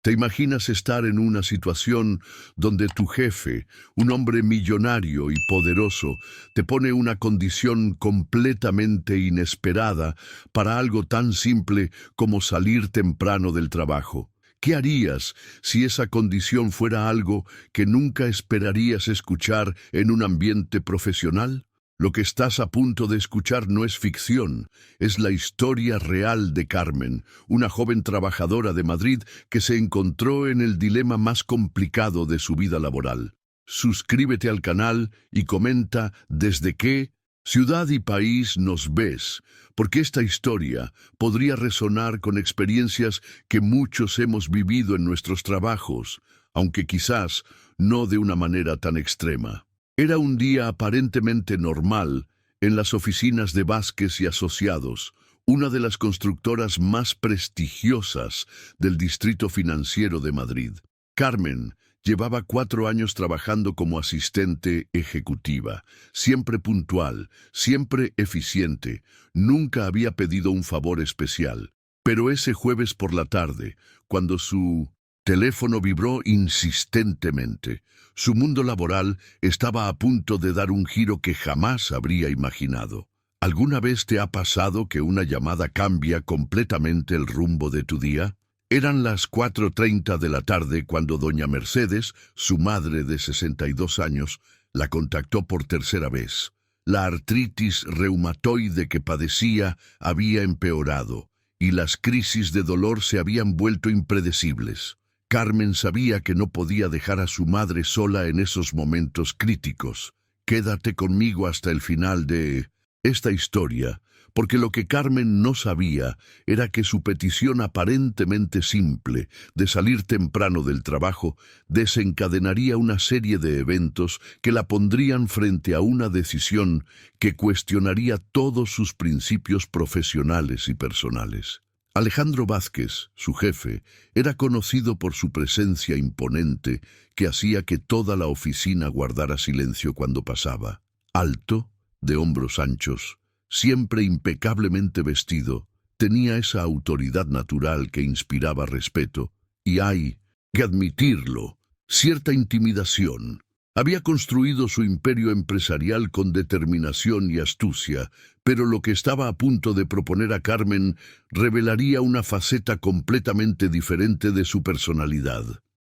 ¿Te imaginas estar en una situación donde tu jefe, un hombre millonario y poderoso, te pone una condición completamente inesperada para algo tan simple como salir temprano del trabajo? ¿Qué harías si esa condición fuera algo que nunca esperarías escuchar en un ambiente profesional? Lo que estás a punto de escuchar no es ficción, es la historia real de Carmen, una joven trabajadora de Madrid que se encontró en el dilema más complicado de su vida laboral. Suscríbete al canal y comenta desde qué ciudad y país nos ves, porque esta historia podría resonar con experiencias que muchos hemos vivido en nuestros trabajos, aunque quizás no de una manera tan extrema. Era un día aparentemente normal en las oficinas de Vázquez y Asociados, una de las constructoras más prestigiosas del distrito financiero de Madrid. Carmen llevaba 4 años trabajando como asistente ejecutiva, siempre puntual, siempre eficiente, nunca había pedido un favor especial. Pero ese jueves por la tarde, cuando su teléfono vibró insistentemente, su mundo laboral estaba a punto de dar un giro que jamás habría imaginado. ¿Alguna vez te ha pasado que una llamada cambia completamente el rumbo de tu día? Eran las 4:30 de la tarde cuando doña Mercedes, su madre de 62 años, la contactó por tercera vez. La artritis reumatoide que padecía había empeorado y las crisis de dolor se habían vuelto impredecibles. Carmen sabía que no podía dejar a su madre sola en esos momentos críticos. Quédate conmigo hasta el final de esta historia, porque lo que Carmen no sabía era que su petición aparentemente simple de salir temprano del trabajo desencadenaría una serie de eventos que la pondrían frente a una decisión que cuestionaría todos sus principios profesionales y personales. Alejandro Vázquez, su jefe, era conocido por su presencia imponente que hacía que toda la oficina guardara silencio cuando pasaba. Alto, de hombros anchos, siempre impecablemente vestido, tenía esa autoridad natural que inspiraba respeto y, hay que admitirlo, cierta intimidación. Había construido su imperio empresarial con determinación y astucia, pero lo que estaba a punto de proponer a Carmen revelaría una faceta completamente diferente de su personalidad.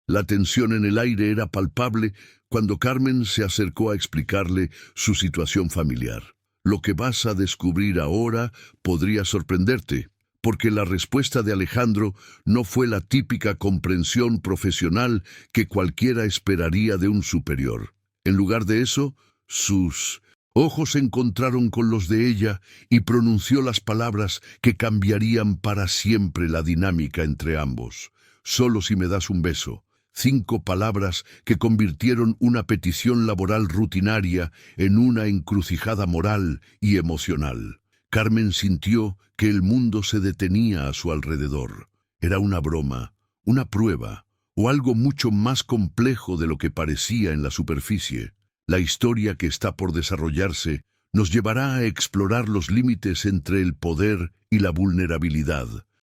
La tensión en el aire era palpable cuando Carmen se acercó a explicarle su situación familiar. Lo que vas a descubrir ahora podría sorprenderte, porque la respuesta de Alejandro no fue la típica comprensión profesional que cualquiera esperaría de un superior. En lugar de eso, sus ojos se encontraron con los de ella y pronunció las palabras que cambiarían para siempre la dinámica entre ambos. Solo si me das un beso. 5 palabras que convirtieron una petición laboral rutinaria en una encrucijada moral y emocional. Carmen sintió que el mundo se detenía a su alrededor. Era una broma, una prueba, o algo mucho más complejo de lo que parecía en la superficie. La historia que está por desarrollarse nos llevará a explorar los límites entre el poder y la vulnerabilidad,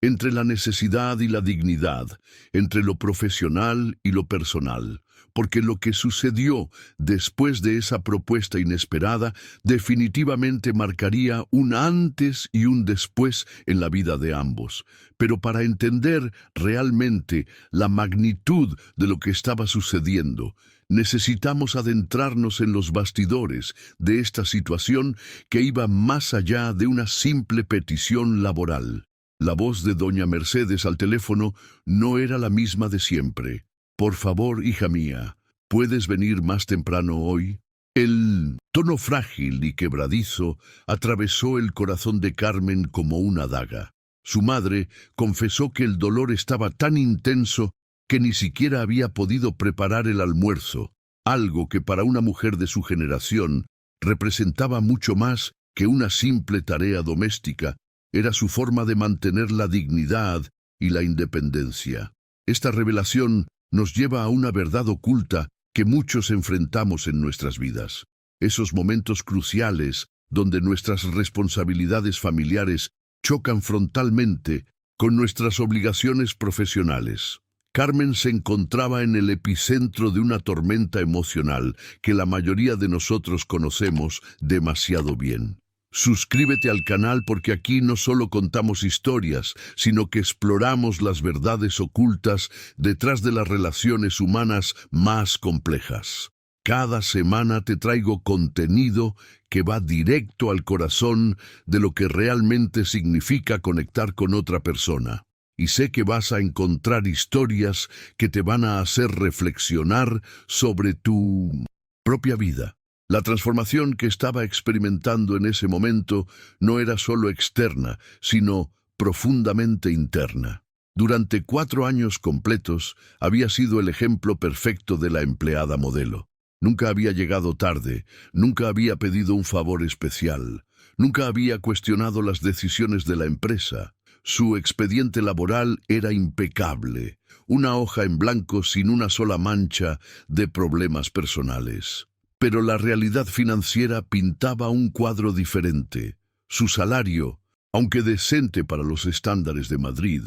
entre la necesidad y la dignidad, entre lo profesional y lo personal, porque lo que sucedió después de esa propuesta inesperada definitivamente marcaría un antes y un después en la vida de ambos. Pero para entender realmente la magnitud de lo que estaba sucediendo, necesitamos adentrarnos en los bastidores de esta situación que iba más allá de una simple petición laboral. La voz de doña Mercedes al teléfono no era la misma de siempre. Por favor, hija mía, ¿puedes venir más temprano hoy? El tono frágil y quebradizo atravesó el corazón de Carmen como una daga. Su madre confesó que el dolor estaba tan intenso que ni siquiera había podido preparar el almuerzo, algo que para una mujer de su generación representaba mucho más que una simple tarea doméstica. Era su forma de mantener la dignidad y la independencia. Esta revelación nos lleva a una verdad oculta que muchos enfrentamos en nuestras vidas. Esos momentos cruciales donde nuestras responsabilidades familiares chocan frontalmente con nuestras obligaciones profesionales. Carmen se encontraba en el epicentro de una tormenta emocional que la mayoría de nosotros conocemos demasiado bien. Suscríbete al canal porque aquí no solo contamos historias, sino que exploramos las verdades ocultas detrás de las relaciones humanas más complejas. Cada semana te traigo contenido que va directo al corazón de lo que realmente significa conectar con otra persona. Y sé que vas a encontrar historias que te van a hacer reflexionar sobre tu propia vida. La transformación que estaba experimentando en ese momento no era solo externa, sino profundamente interna. Durante 4 años completos había sido el ejemplo perfecto de la empleada modelo. Nunca había llegado tarde, nunca había pedido un favor especial, nunca había cuestionado las decisiones de la empresa. Su expediente laboral era impecable, una hoja en blanco sin una sola mancha de problemas personales. Pero la realidad financiera pintaba un cuadro diferente. Su salario, aunque decente para los estándares de Madrid,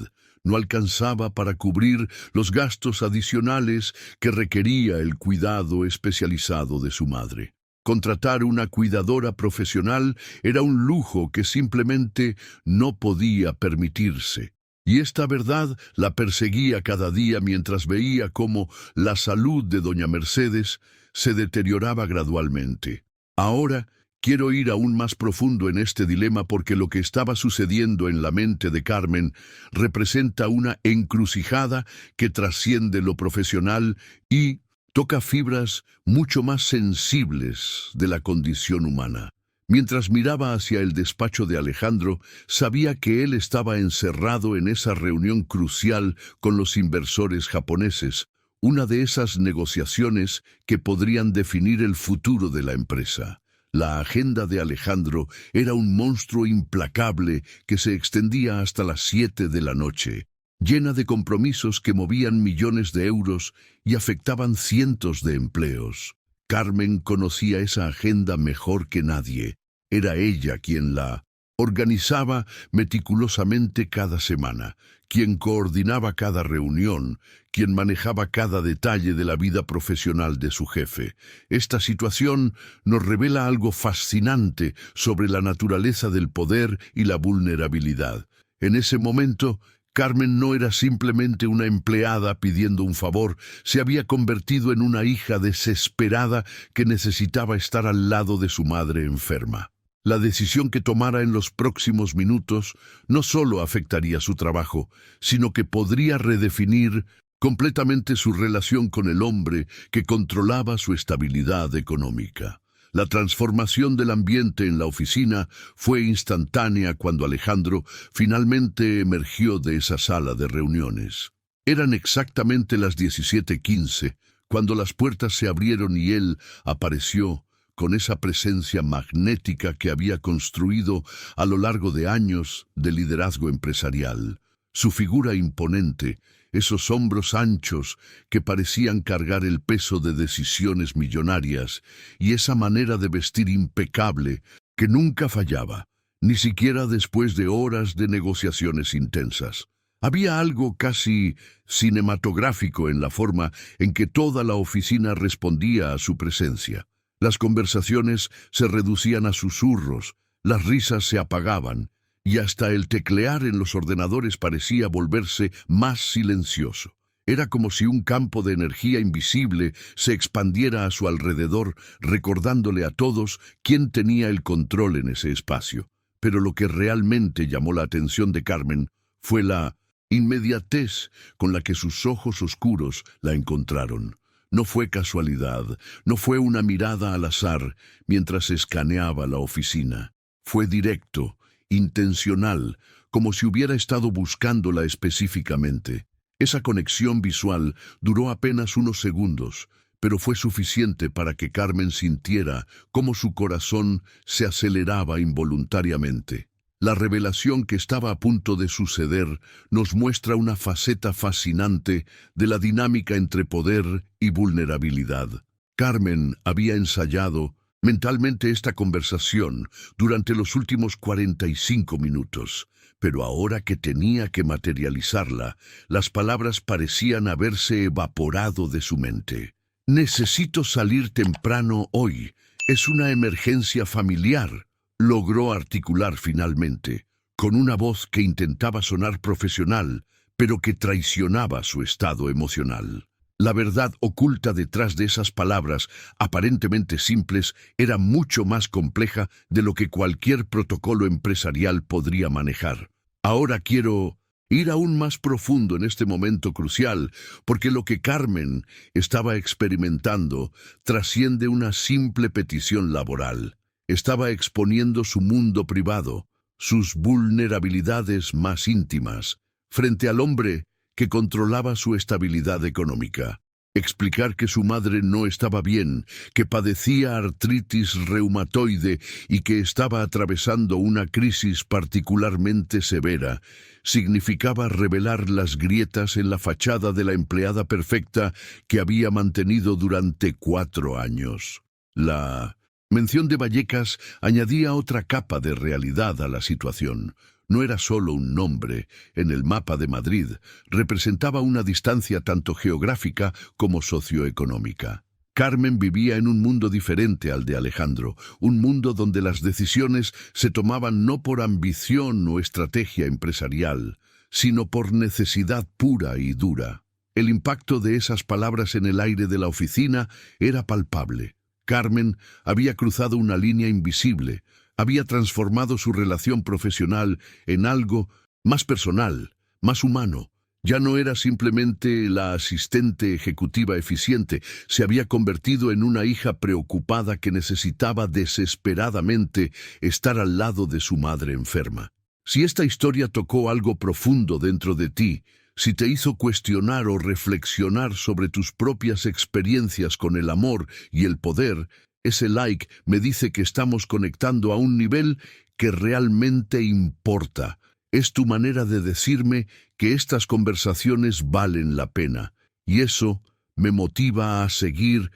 no alcanzaba para cubrir los gastos adicionales que requería el cuidado especializado de su madre. Contratar una cuidadora profesional era un lujo que simplemente no podía permitirse. Y esta verdad la perseguía cada día mientras veía cómo la salud de doña Mercedes se deterioraba gradualmente. Ahora quiero ir aún más profundo en este dilema porque lo que estaba sucediendo en la mente de Carmen representa una encrucijada que trasciende lo profesional y toca fibras mucho más sensibles de la condición humana. Mientras miraba hacia el despacho de Alejandro, sabía que él estaba encerrado en esa reunión crucial con los inversores japoneses, una de esas negociaciones que podrían definir el futuro de la empresa. La agenda de Alejandro era un monstruo implacable que se extendía hasta las 7 de la noche, llena de compromisos que movían millones de euros y afectaban cientos de empleos. Carmen conocía esa agenda mejor que nadie. Era ella quien la organizaba meticulosamente cada semana, quien coordinaba cada reunión, quien manejaba cada detalle de la vida profesional de su jefe. Esta situación nos revela algo fascinante sobre la naturaleza del poder y la vulnerabilidad. En ese momento, Carmen no era simplemente una empleada pidiendo un favor, se había convertido en una hija desesperada que necesitaba estar al lado de su madre enferma. La decisión que tomara en los próximos minutos no solo afectaría su trabajo, sino que podría redefinir completamente su relación con el hombre que controlaba su estabilidad económica. La transformación del ambiente en la oficina fue instantánea cuando Alejandro finalmente emergió de esa sala de reuniones. Eran exactamente las 17:15 cuando las puertas se abrieron y él apareció con esa presencia magnética que había construido a lo largo de años de liderazgo empresarial. Su figura imponente, esos hombros anchos que parecían cargar el peso de decisiones millonarias, y esa manera de vestir impecable que nunca fallaba, ni siquiera después de horas de negociaciones intensas. Había algo casi cinematográfico en la forma en que toda la oficina respondía a su presencia. Las conversaciones se reducían a susurros, las risas se apagaban, y hasta el teclear en los ordenadores parecía volverse más silencioso. Era como si un campo de energía invisible se expandiera a su alrededor, recordándole a todos quién tenía el control en ese espacio. Pero lo que realmente llamó la atención de Carmen fue la inmediatez con la que sus ojos oscuros la encontraron. No fue casualidad, no fue una mirada al azar mientras escaneaba la oficina. Fue directo, intencional, como si hubiera estado buscándola específicamente. Esa conexión visual duró apenas unos segundos, pero fue suficiente para que Carmen sintiera cómo su corazón se aceleraba involuntariamente. La revelación que estaba a punto de suceder nos muestra una faceta fascinante de la dinámica entre poder y vulnerabilidad. Carmen había ensayado mentalmente esta conversación durante los últimos 45 minutos, pero ahora que tenía que materializarla, las palabras parecían haberse evaporado de su mente. Necesito salir temprano hoy. Es una emergencia familiar, logró articular finalmente, con una voz que intentaba sonar profesional, pero que traicionaba su estado emocional. La verdad oculta detrás de esas palabras, aparentemente simples, era mucho más compleja de lo que cualquier protocolo empresarial podría manejar. Ahora quiero ir aún más profundo en este momento crucial, porque lo que Carmen estaba experimentando trasciende una simple petición laboral. Estaba exponiendo su mundo privado, sus vulnerabilidades más íntimas, frente al hombre que controlaba su estabilidad económica. Explicar que su madre no estaba bien, que padecía artritis reumatoide y que estaba atravesando una crisis particularmente severa, significaba revelar las grietas en la fachada de la empleada perfecta que había mantenido durante 4 años. La mención de Vallecas añadía otra capa de realidad a la situación. No era solo un nombre en el mapa de Madrid, representaba una distancia tanto geográfica como socioeconómica. Carmen vivía en un mundo diferente al de Alejandro, un mundo donde las decisiones se tomaban no por ambición o estrategia empresarial, sino por necesidad pura y dura. El impacto de esas palabras en el aire de la oficina era palpable. Carmen había cruzado una línea invisible, había transformado su relación profesional en algo más personal, más humano. Ya no era simplemente la asistente ejecutiva eficiente, se había convertido en una hija preocupada que necesitaba desesperadamente estar al lado de su madre enferma. Si esta historia tocó algo profundo dentro de ti, si te hizo cuestionar o reflexionar sobre tus propias experiencias con el amor y el poder, ese like me dice que estamos conectando a un nivel que realmente importa. Es tu manera de decirme que estas conversaciones valen la pena. Y eso me motiva a seguir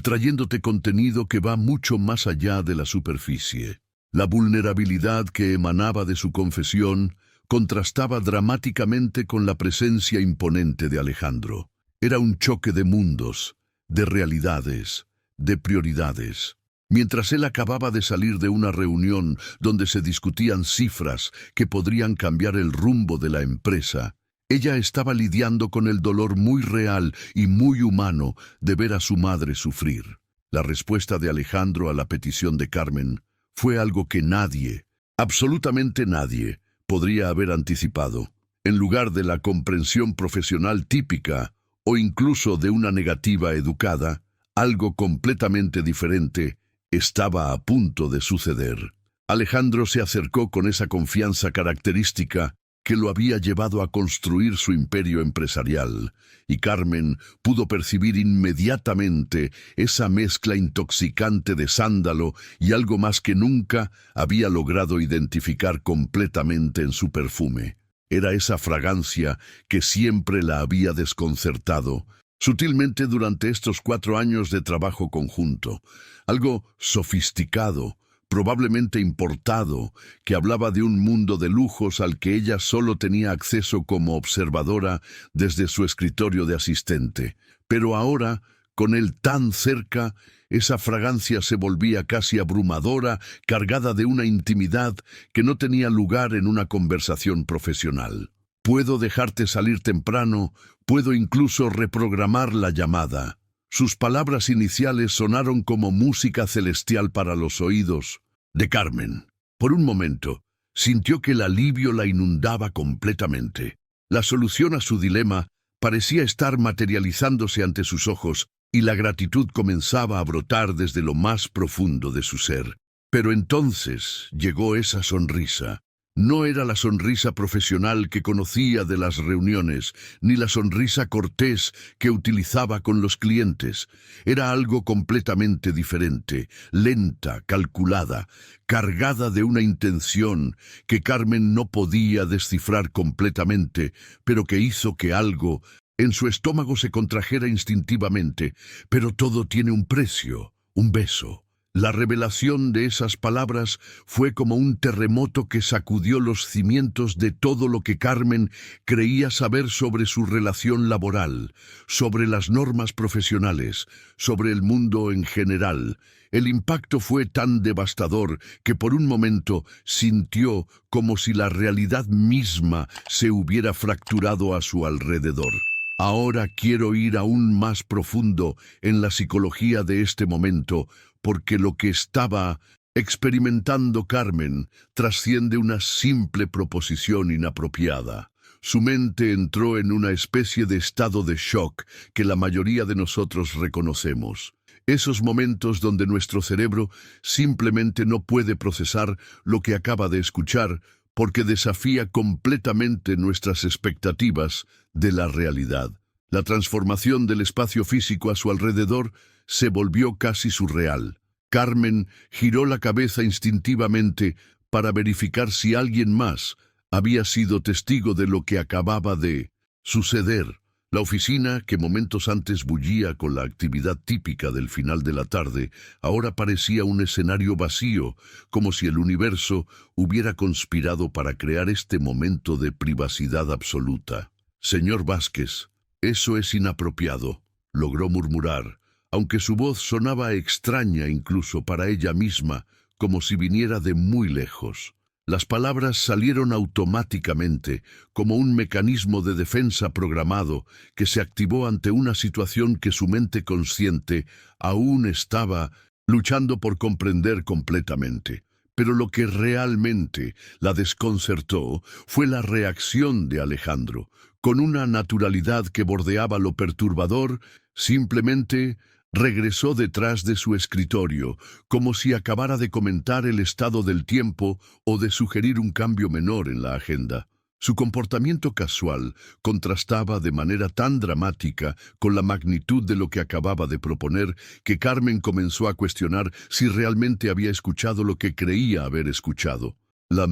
trayéndote contenido que va mucho más allá de la superficie. La vulnerabilidad que emanaba de su confesión contrastaba dramáticamente con la presencia imponente de Alejandro. Era un choque de mundos, de realidades, de prioridades. Mientras él acababa de salir de una reunión donde se discutían cifras que podrían cambiar el rumbo de la empresa, ella estaba lidiando con el dolor muy real y muy humano de ver a su madre sufrir. La respuesta de Alejandro a la petición de Carmen fue algo que nadie, absolutamente nadie, podría haber anticipado. En lugar de la comprensión profesional típica o incluso de una negativa educada, algo completamente diferente estaba a punto de suceder. Alejandro se acercó con esa confianza característica que lo había llevado a construir su imperio empresarial, y Carmen pudo percibir inmediatamente esa mezcla intoxicante de sándalo y algo más que nunca había logrado identificar completamente en su perfume. Era esa fragancia que siempre la había desconcertado, sutilmente durante estos 4 años de trabajo conjunto, algo sofisticado, probablemente importado, que hablaba de un mundo de lujos al que ella solo tenía acceso como observadora desde su escritorio de asistente. Pero ahora, con él tan cerca, esa fragancia se volvía casi abrumadora, cargada de una intimidad que no tenía lugar en una conversación profesional. Puedo dejarte salir temprano, puedo incluso reprogramar la llamada. Sus palabras iniciales sonaron como música celestial para los oídos de Carmen. Por un momento, sintió que el alivio la inundaba completamente. La solución a su dilema parecía estar materializándose ante sus ojos y la gratitud comenzaba a brotar desde lo más profundo de su ser. Pero entonces llegó esa sonrisa. No era la sonrisa profesional que conocía de las reuniones, ni la sonrisa cortés que utilizaba con los clientes. Era algo completamente diferente, lenta, calculada, cargada de una intención que Carmen no podía descifrar completamente, pero que hizo que algo en su estómago se contrajera instintivamente. Pero todo tiene un precio, un beso. La revelación de esas palabras fue como un terremoto que sacudió los cimientos de todo lo que Carmen creía saber sobre su relación laboral, sobre las normas profesionales, sobre el mundo en general. El impacto fue tan devastador que por un momento sintió como si la realidad misma se hubiera fracturado a su alrededor. Ahora quiero ir aún más profundo en la psicología de este momento, porque lo que estaba experimentando Carmen trasciende una simple proposición inapropiada. Su mente entró en una especie de estado de shock que la mayoría de nosotros reconocemos. Esos momentos donde nuestro cerebro simplemente no puede procesar lo que acaba de escuchar porque desafía completamente nuestras expectativas de la realidad. La transformación del espacio físico a su alrededor se volvió casi surreal. Carmen giró la cabeza instintivamente para verificar si alguien más había sido testigo de lo que acababa de suceder. La oficina, que momentos antes bullía con la actividad típica del final de la tarde, ahora parecía un escenario vacío, como si el universo hubiera conspirado para crear este momento de privacidad absoluta. Señor Vázquez, eso es inapropiado, logró murmurar, aunque su voz sonaba extraña incluso para ella misma, como si viniera de muy lejos. Las palabras salieron automáticamente, como un mecanismo de defensa programado que se activó ante una situación que su mente consciente aún estaba luchando por comprender completamente. Pero lo que realmente la desconcertó fue la reacción de Alejandro. Con una naturalidad que bordeaba lo perturbador, simplemente regresó detrás de su escritorio, como si acabara de comentar el estado del tiempo o de sugerir un cambio menor en la agenda. Su comportamiento casual contrastaba de manera tan dramática con la magnitud de lo que acababa de proponer que Carmen comenzó a cuestionar si realmente había escuchado lo que creía haber escuchado. La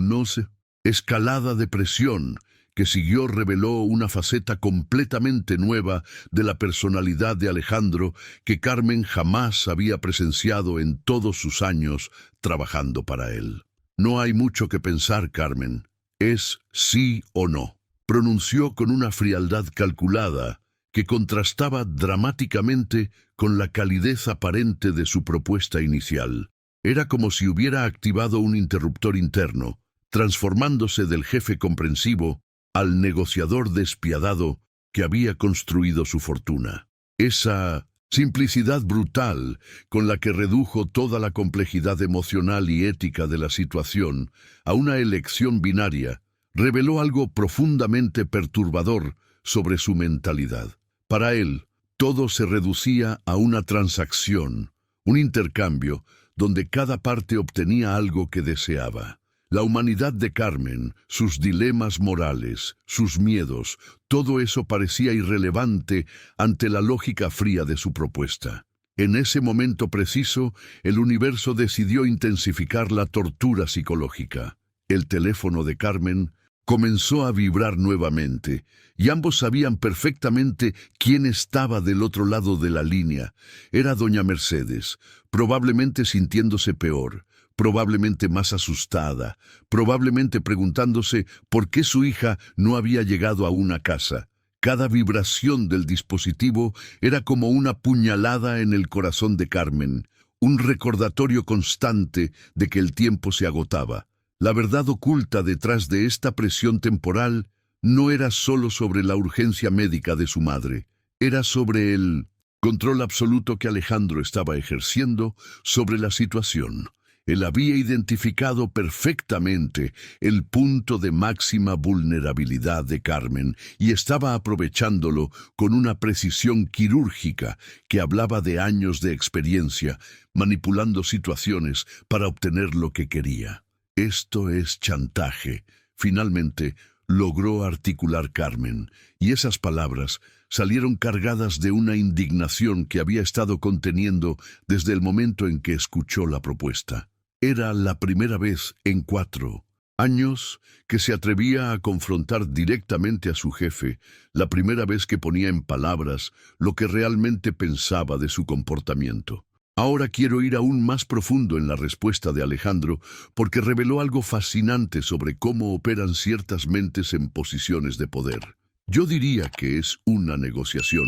escalada de presión que siguió reveló una faceta completamente nueva de la personalidad de Alejandro que Carmen jamás había presenciado en todos sus años trabajando para él. No hay mucho que pensar, Carmen. Es sí o no, pronunció con una frialdad calculada que contrastaba dramáticamente con la calidez aparente de su propuesta inicial. Era como si hubiera activado un interruptor interno, transformándose del jefe comprensivo al negociador despiadado que había construido su fortuna. Esa simplicidad brutal con la que redujo toda la complejidad emocional y ética de la situación a una elección binaria reveló algo profundamente perturbador sobre su mentalidad. Para él, todo se reducía a una transacción, un intercambio donde cada parte obtenía algo que deseaba. La humanidad de Carmen, sus dilemas morales, sus miedos, todo eso parecía irrelevante ante la lógica fría de su propuesta. En ese momento preciso, el universo decidió intensificar la tortura psicológica. El teléfono de Carmen comenzó a vibrar nuevamente, y ambos sabían perfectamente quién estaba del otro lado de la línea. Era doña Mercedes, probablemente sintiéndose peor, probablemente más asustada, probablemente preguntándose por qué su hija no había llegado aún a casa. Cada vibración del dispositivo era como una puñalada en el corazón de Carmen, un recordatorio constante de que el tiempo se agotaba. La verdad oculta detrás de esta presión temporal no era solo sobre la urgencia médica de su madre, era sobre el control absoluto que Alejandro estaba ejerciendo sobre la situación. Él había identificado perfectamente el punto de máxima vulnerabilidad de Carmen y estaba aprovechándolo con una precisión quirúrgica que hablaba de años de experiencia, manipulando situaciones para obtener lo que quería. Esto es chantaje, finalmente logró articular Carmen, y esas palabras salieron cargadas de una indignación que había estado conteniendo desde el momento en que escuchó la propuesta. Era la primera vez en 4 años que se atrevía a confrontar directamente a su jefe, la primera vez que ponía en palabras lo que realmente pensaba de su comportamiento. Ahora quiero ir aún más profundo en la respuesta de Alejandro, porque reveló algo fascinante sobre cómo operan ciertas mentes en posiciones de poder. Yo diría que es una negociación,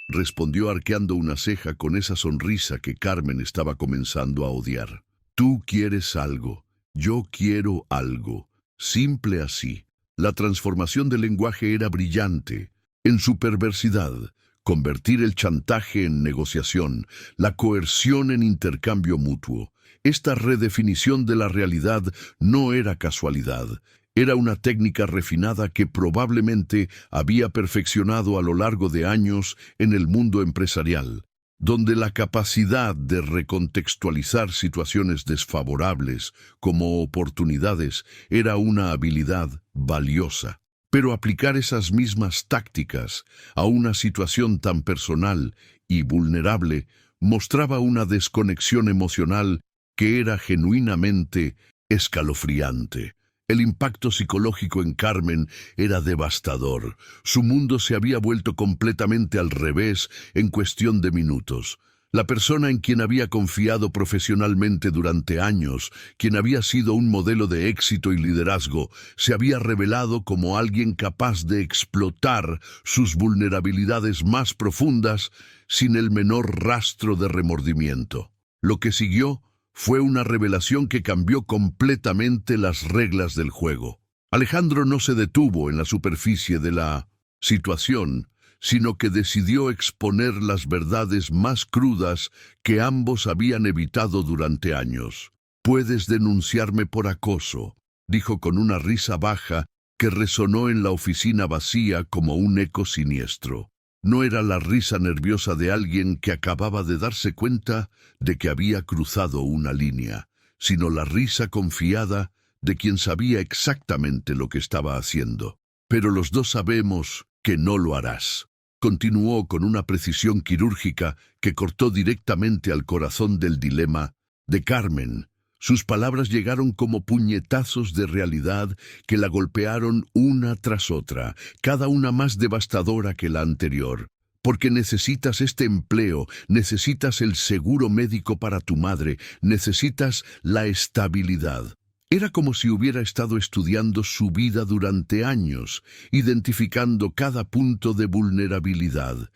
respondió arqueando una ceja con esa sonrisa que Carmen estaba comenzando a odiar. Tú quieres algo, yo quiero algo. Simple así. La transformación del lenguaje era brillante. En su perversidad, convertir el chantaje en negociación, la coerción en intercambio mutuo. Esta redefinición de la realidad no era casualidad. Era una técnica refinada que probablemente había perfeccionado a lo largo de años en el mundo empresarial, donde la capacidad de recontextualizar situaciones desfavorables como oportunidades era una habilidad valiosa. Pero aplicar esas mismas tácticas a una situación tan personal y vulnerable mostraba una desconexión emocional que era genuinamente escalofriante. El impacto psicológico en Carmen era devastador. Su mundo se había vuelto completamente al revés en cuestión de minutos. La persona en quien había confiado profesionalmente durante años, quien había sido un modelo de éxito y liderazgo, se había revelado como alguien capaz de explotar sus vulnerabilidades más profundas sin el menor rastro de remordimiento. Lo que siguió fue una revelación que cambió completamente las reglas del juego. Alejandro no se detuvo en la superficie de la situación, sino que decidió exponer las verdades más crudas que ambos habían evitado durante años. «Puedes denunciarme por acoso», dijo con una risa baja que resonó en la oficina vacía como un eco siniestro. No era la risa nerviosa de alguien que acababa de darse cuenta de que había cruzado una línea, sino la risa confiada de quien sabía exactamente lo que estaba haciendo. «Pero los dos sabemos que no lo harás», continuó con una precisión quirúrgica que cortó directamente al corazón del dilema de Carmen. Sus palabras llegaron como puñetazos de realidad que la golpearon una tras otra, cada una más devastadora que la anterior. Porque necesitas este empleo, necesitas el seguro médico para tu madre, necesitas la estabilidad. Era como si hubiera estado estudiando su vida durante años, identificando cada punto de vulnerabilidad,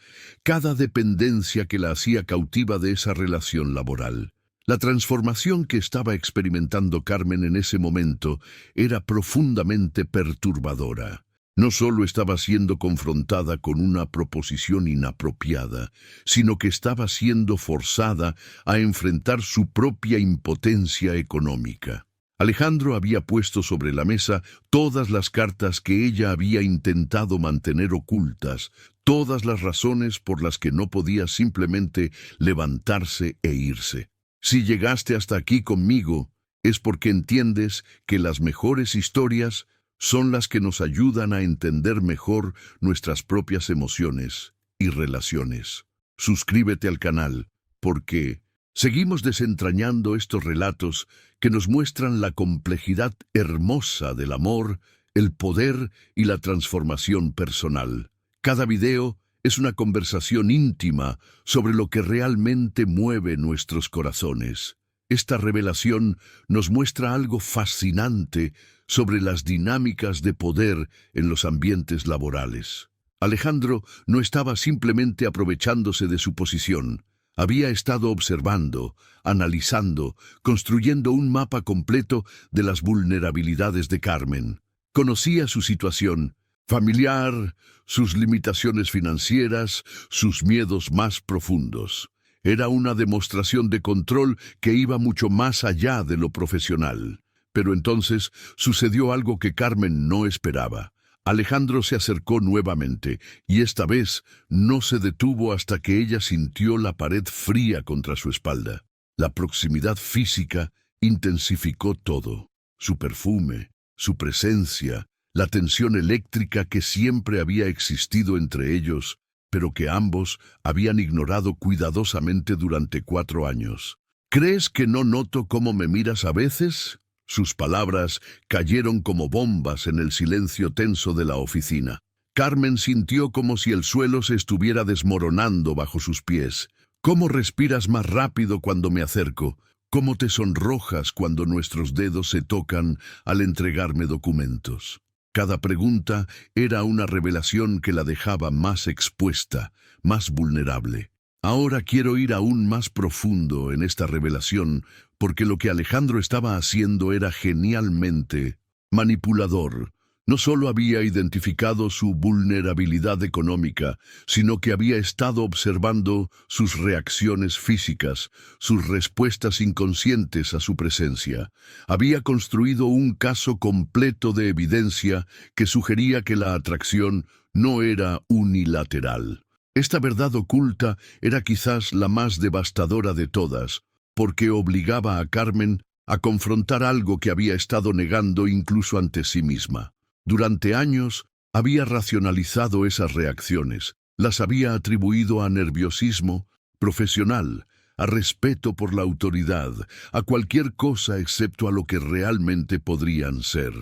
cada dependencia que la hacía cautiva de esa relación laboral. La transformación que estaba experimentando Carmen en ese momento era profundamente perturbadora. No solo estaba siendo confrontada con una proposición inapropiada, sino que estaba siendo forzada a enfrentar su propia impotencia económica. Alejandro había puesto sobre la mesa todas las cartas que ella había intentado mantener ocultas, todas las razones por las que no podía simplemente levantarse e irse. Si llegaste hasta aquí conmigo, es porque entiendes que las mejores historias son las que nos ayudan a entender mejor nuestras propias emociones y relaciones. Suscríbete al canal, porque seguimos desentrañando estos relatos que nos muestran la complejidad hermosa del amor, el poder y la transformación personal. Cada video es una conversación íntima sobre lo que realmente mueve nuestros corazones. Esta revelación nos muestra algo fascinante sobre las dinámicas de poder en los ambientes laborales. Alejandro no estaba simplemente aprovechándose de su posición. Había estado observando, analizando, construyendo un mapa completo de las vulnerabilidades de Carmen. Conocía su situación familiar, sus limitaciones financieras, sus miedos más profundos. Era una demostración de control que iba mucho más allá de lo profesional. Pero entonces sucedió algo que Carmen no esperaba. Alejandro se acercó nuevamente, y esta vez no se detuvo hasta que ella sintió la pared fría contra su espalda. La proximidad física intensificó todo. Su perfume, su presencia, la tensión eléctrica que siempre había existido entre ellos, pero que ambos habían ignorado cuidadosamente durante 4 años. ¿Crees que no noto cómo me miras a veces? Sus palabras cayeron como bombas en el silencio tenso de la oficina. Carmen sintió como si el suelo se estuviera desmoronando bajo sus pies. ¿Cómo respiras más rápido cuando me acerco? ¿Cómo te sonrojas cuando nuestros dedos se tocan al entregarme documentos? Cada pregunta era una revelación que la dejaba más expuesta, más vulnerable. Ahora quiero ir aún más profundo en esta revelación, porque lo que Alejandro estaba haciendo era genialmente manipulador. No solo había identificado su vulnerabilidad económica, sino que había estado observando sus reacciones físicas, sus respuestas inconscientes a su presencia. Había construido un caso completo de evidencia que sugería que la atracción no era unilateral. Esta verdad oculta era quizás la más devastadora de todas, porque obligaba a Carmen a confrontar algo que había estado negando incluso ante sí misma. Durante años había racionalizado esas reacciones, las había atribuido a nerviosismo profesional, a respeto por la autoridad, a cualquier cosa excepto a lo que realmente podrían ser.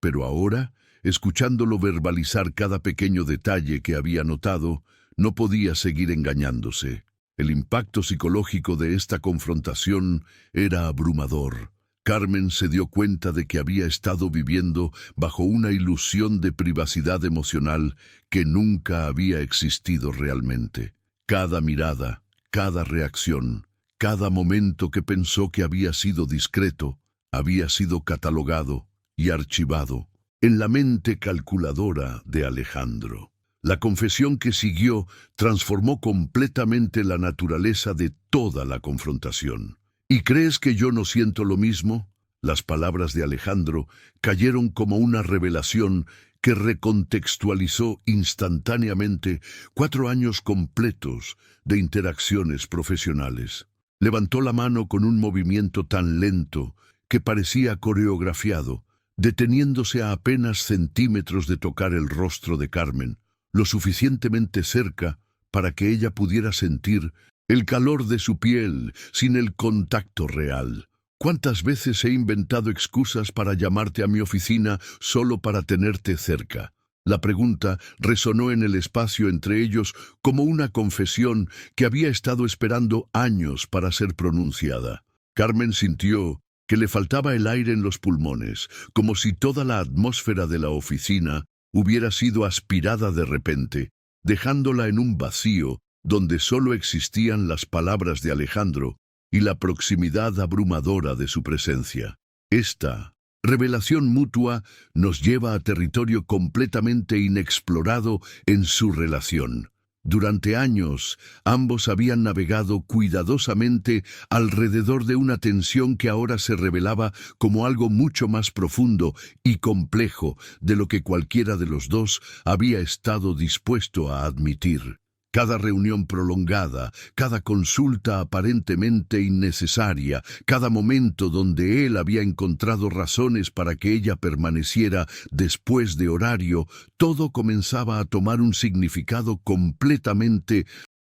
Pero ahora, escuchándolo verbalizar cada pequeño detalle que había notado, no podía seguir engañándose. El impacto psicológico de esta confrontación era abrumador. Carmen se dio cuenta de que había estado viviendo bajo una ilusión de privacidad emocional que nunca había existido realmente. Cada mirada, cada reacción, cada momento que pensó que había sido discreto, había sido catalogado y archivado en la mente calculadora de Alejandro. La confesión que siguió transformó completamente la naturaleza de toda la confrontación. ¿Y crees que yo no siento lo mismo? Las palabras de Alejandro cayeron como una revelación que recontextualizó instantáneamente 4 años completos de interacciones profesionales. Levantó la mano con un movimiento tan lento que parecía coreografiado, deteniéndose a apenas centímetros de tocar el rostro de Carmen, lo suficientemente cerca para que ella pudiera sentir el calor de su piel sin el contacto real. ¿Cuántas veces he inventado excusas para llamarte a mi oficina solo para tenerte cerca? La pregunta resonó en el espacio entre ellos como una confesión que había estado esperando años para ser pronunciada. Carmen sintió que le faltaba el aire en los pulmones, como si toda la atmósfera de la oficina hubiera sido aspirada de repente, dejándola en un vacío donde solo existían las palabras de Alejandro y la proximidad abrumadora de su presencia. Esta revelación mutua nos lleva a territorio completamente inexplorado en su relación. Durante años, ambos habían navegado cuidadosamente alrededor de una tensión que ahora se revelaba como algo mucho más profundo y complejo de lo que cualquiera de los dos había estado dispuesto a admitir. Cada reunión prolongada, cada consulta aparentemente innecesaria, cada momento donde él había encontrado razones para que ella permaneciera después de horario, todo comenzaba a tomar un significado completamente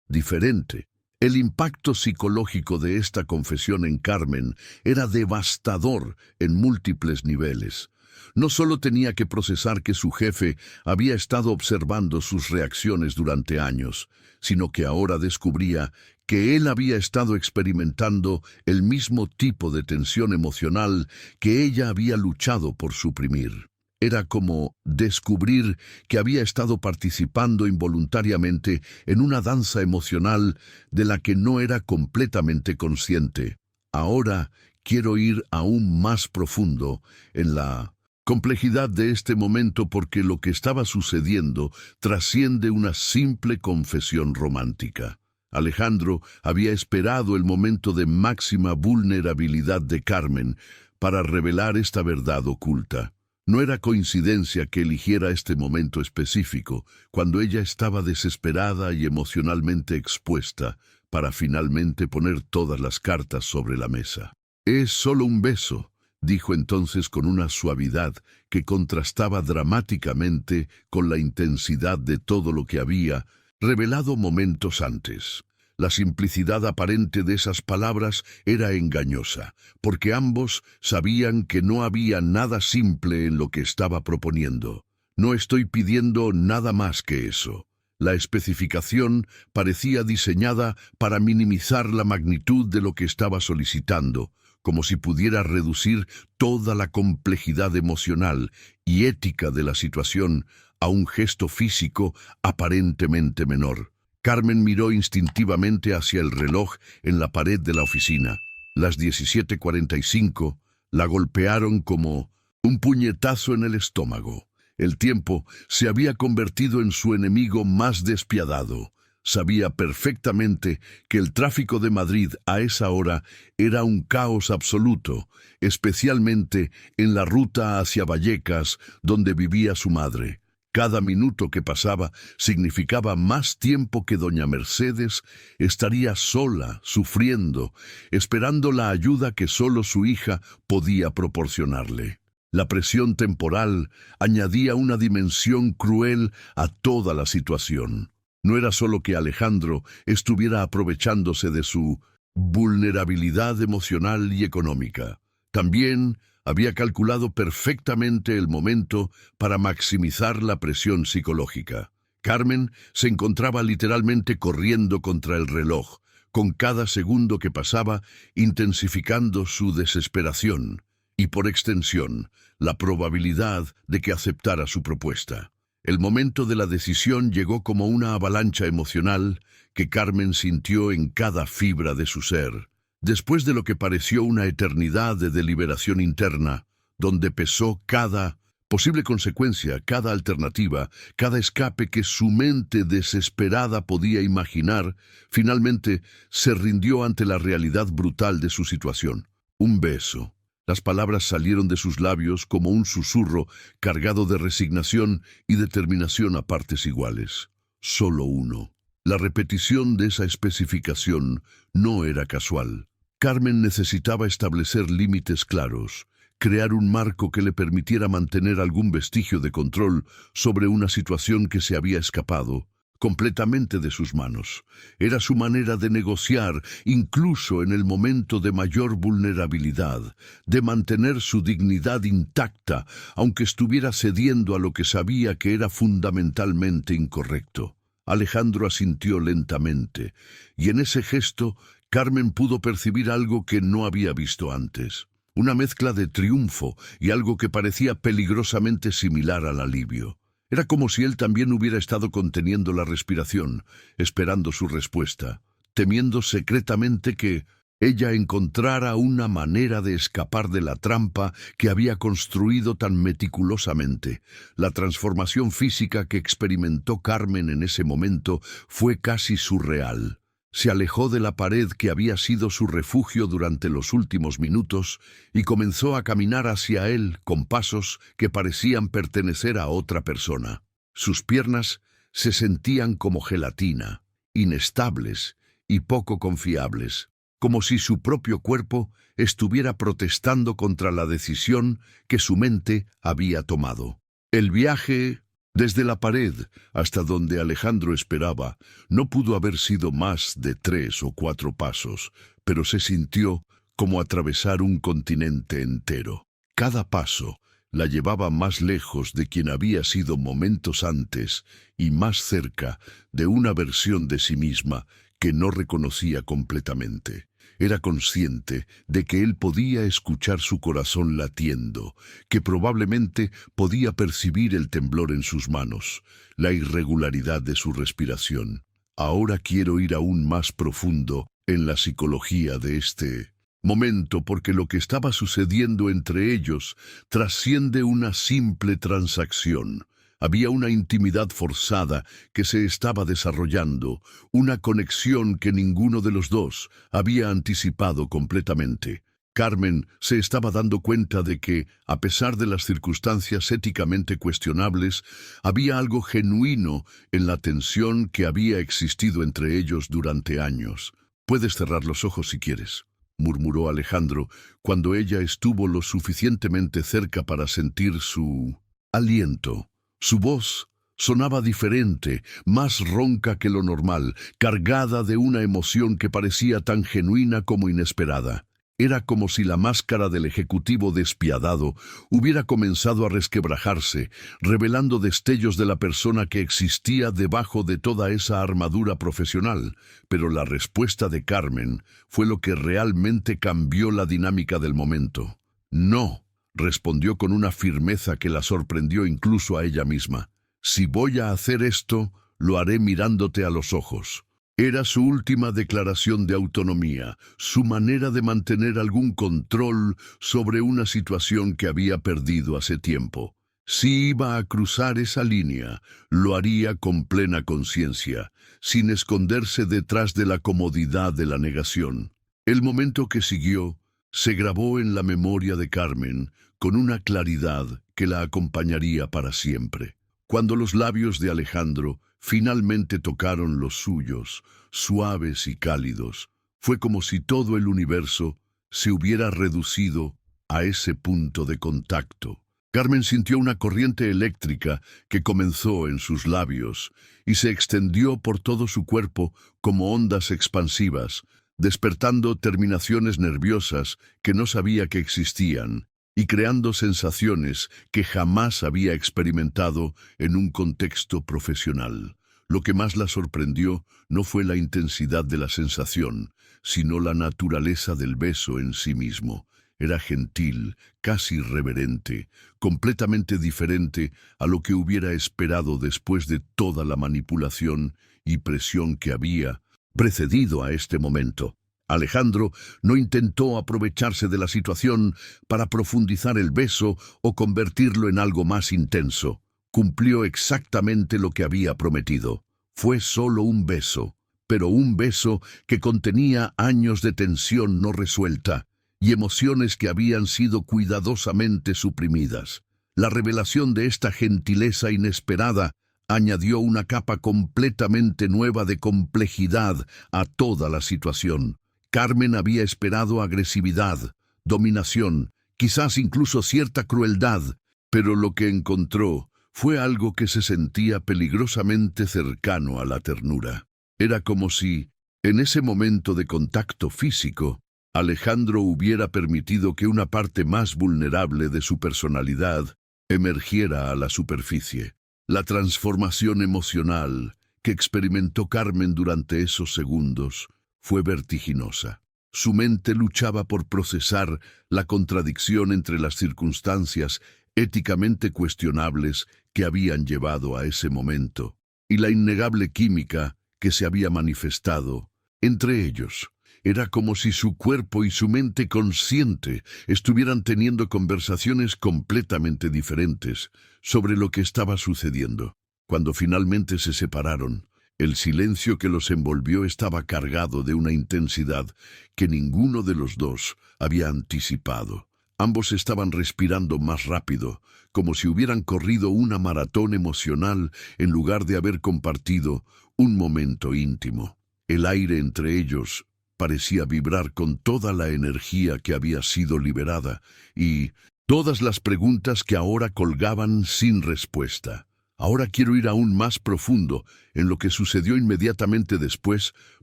diferente. El impacto psicológico de esta confesión en Carmen era devastador en múltiples niveles. No solo tenía que procesar que su jefe había estado observando sus reacciones durante años, sino que ahora descubría que él había estado experimentando el mismo tipo de tensión emocional que ella había luchado por suprimir. Era como descubrir que había estado participando involuntariamente en una danza emocional de la que no era completamente consciente. Ahora quiero ir aún más profundo en la complejidad de este momento porque lo que estaba sucediendo trasciende una simple confesión romántica. Alejandro había esperado el momento de máxima vulnerabilidad de Carmen para revelar esta verdad oculta. No era coincidencia que eligiera este momento específico, cuando ella estaba desesperada y emocionalmente expuesta, para finalmente poner todas las cartas sobre la mesa. «Es solo un beso», dijo entonces con una suavidad que contrastaba dramáticamente con la intensidad de todo lo que había revelado momentos antes. La simplicidad aparente de esas palabras era engañosa, porque ambos sabían que no había nada simple en lo que estaba proponiendo. «No estoy pidiendo nada más que eso», La especificación parecía diseñada para minimizar la magnitud de lo que estaba solicitando, como si pudiera reducir toda la complejidad emocional y ética de la situación a un gesto físico aparentemente menor. Carmen miró instintivamente hacia el reloj en la pared de la oficina. Las 17:45 la golpearon como un puñetazo en el estómago. El tiempo se había convertido en su enemigo más despiadado. Sabía perfectamente que el tráfico de Madrid a esa hora era un caos absoluto, especialmente en la ruta hacia Vallecas, donde vivía su madre. Cada minuto que pasaba significaba más tiempo que doña Mercedes estaría sola, sufriendo, esperando la ayuda que solo su hija podía proporcionarle. La presión temporal añadía una dimensión cruel a toda la situación. No era solo que Alejandro estuviera aprovechándose de su vulnerabilidad emocional y económica. También había calculado perfectamente el momento para maximizar la presión psicológica. Carmen se encontraba literalmente corriendo contra el reloj, con cada segundo que pasaba intensificando su desesperación y, por extensión, la probabilidad de que aceptara su propuesta. El momento de la decisión llegó como una avalancha emocional que Carmen sintió en cada fibra de su ser. Después de lo que pareció una eternidad de deliberación interna, donde pesó cada posible consecuencia, cada alternativa, cada escape que su mente desesperada podía imaginar, finalmente se rindió ante la realidad brutal de su situación. Un beso. Las palabras salieron de sus labios como un susurro cargado de resignación y determinación a partes iguales. Solo uno. La repetición de esa especificación no era casual. Carmen necesitaba establecer límites claros, crear un marco que le permitiera mantener algún vestigio de control sobre una situación que se había escapado completamente de sus manos. Era su manera de negociar, incluso en el momento de mayor vulnerabilidad, de mantener su dignidad intacta, aunque estuviera cediendo a lo que sabía que era fundamentalmente incorrecto. Alejandro asintió lentamente, y en ese gesto Carmen pudo percibir algo que no había visto antes. Una mezcla de triunfo y algo que parecía peligrosamente similar al alivio. Era como si él también hubiera estado conteniendo la respiración, esperando su respuesta, temiendo secretamente que ella encontrara una manera de escapar de la trampa que había construido tan meticulosamente. La transformación física que experimentó Carmen en ese momento fue casi surreal. Se alejó de la pared que había sido su refugio durante los últimos minutos y comenzó a caminar hacia él con pasos que parecían pertenecer a otra persona. Sus piernas se sentían como gelatina, inestables y poco confiables, como si su propio cuerpo estuviera protestando contra la decisión que su mente había tomado. El viaje desde la pared hasta donde Alejandro esperaba no pudo haber sido más de 3 o 4 pasos, pero se sintió como atravesar un continente entero. Cada paso la llevaba más lejos de quien había sido momentos antes y más cerca de una versión de sí misma que no reconocía completamente. Era consciente de que él podía escuchar su corazón latiendo, que probablemente podía percibir el temblor en sus manos, la irregularidad de su respiración. Ahora quiero ir aún más profundo en la psicología de este momento, porque lo que estaba sucediendo entre ellos trasciende una simple transacción. Había una intimidad forzada que se estaba desarrollando, una conexión que ninguno de los dos había anticipado completamente. Carmen se estaba dando cuenta de que, a pesar de las circunstancias éticamente cuestionables, había algo genuino en la tensión que había existido entre ellos durante años. «Puedes cerrar los ojos si quieres», murmuró Alejandro, cuando ella estuvo lo suficientemente cerca para sentir su aliento. Su voz sonaba diferente, más ronca que lo normal, cargada de una emoción que parecía tan genuina como inesperada. Era como si la máscara del ejecutivo despiadado hubiera comenzado a resquebrajarse, revelando destellos de la persona que existía debajo de toda esa armadura profesional. Pero la respuesta de Carmen fue lo que realmente cambió la dinámica del momento. No, respondió con una firmeza que la sorprendió incluso a ella misma. Si voy a hacer esto, lo haré mirándote a los ojos. Era su última declaración de autonomía, su manera de mantener algún control sobre una situación que había perdido hace tiempo. Si iba a cruzar esa línea, lo haría con plena conciencia, sin esconderse detrás de la comodidad de la negación. El momento que siguió se grabó en la memoria de Carmen con una claridad que la acompañaría para siempre. Cuando los labios de Alejandro finalmente tocaron los suyos, suaves y cálidos, fue como si todo el universo se hubiera reducido a ese punto de contacto. Carmen sintió una corriente eléctrica que comenzó en sus labios y se extendió por todo su cuerpo como ondas expansivas, despertando terminaciones nerviosas que no sabía que existían y creando sensaciones que jamás había experimentado en un contexto profesional. Lo que más la sorprendió no fue la intensidad de la sensación, sino la naturaleza del beso en sí mismo. Era gentil, casi reverente, completamente diferente a lo que hubiera esperado después de toda la manipulación y presión que había precedido a este momento. Alejandro no intentó aprovecharse de la situación para profundizar el beso o convertirlo en algo más intenso. Cumplió exactamente lo que había prometido. Fue solo un beso, pero un beso que contenía años de tensión no resuelta y emociones que habían sido cuidadosamente suprimidas. La revelación de esta gentileza inesperada añadió una capa completamente nueva de complejidad a toda la situación. Carmen había esperado agresividad, dominación, quizás incluso cierta crueldad, pero lo que encontró fue algo que se sentía peligrosamente cercano a la ternura. Era como si, en ese momento de contacto físico, Alejandro hubiera permitido que una parte más vulnerable de su personalidad emergiera a la superficie. La transformación emocional que experimentó Carmen durante esos segundos fue vertiginosa. Su mente luchaba por procesar la contradicción entre las circunstancias éticamente cuestionables que habían llevado a ese momento, y la innegable química que se había manifestado entre ellos. Era como si su cuerpo y su mente consciente estuvieran teniendo conversaciones completamente diferentes sobre lo que estaba sucediendo. Cuando finalmente se separaron, el silencio que los envolvió estaba cargado de una intensidad que ninguno de los dos había anticipado. Ambos estaban respirando más rápido, como si hubieran corrido una maratón emocional en lugar de haber compartido un momento íntimo. El aire entre ellos parecía vibrar con toda la energía que había sido liberada y todas las preguntas que ahora colgaban sin respuesta. Ahora quiero ir aún más profundo en lo que sucedió inmediatamente después,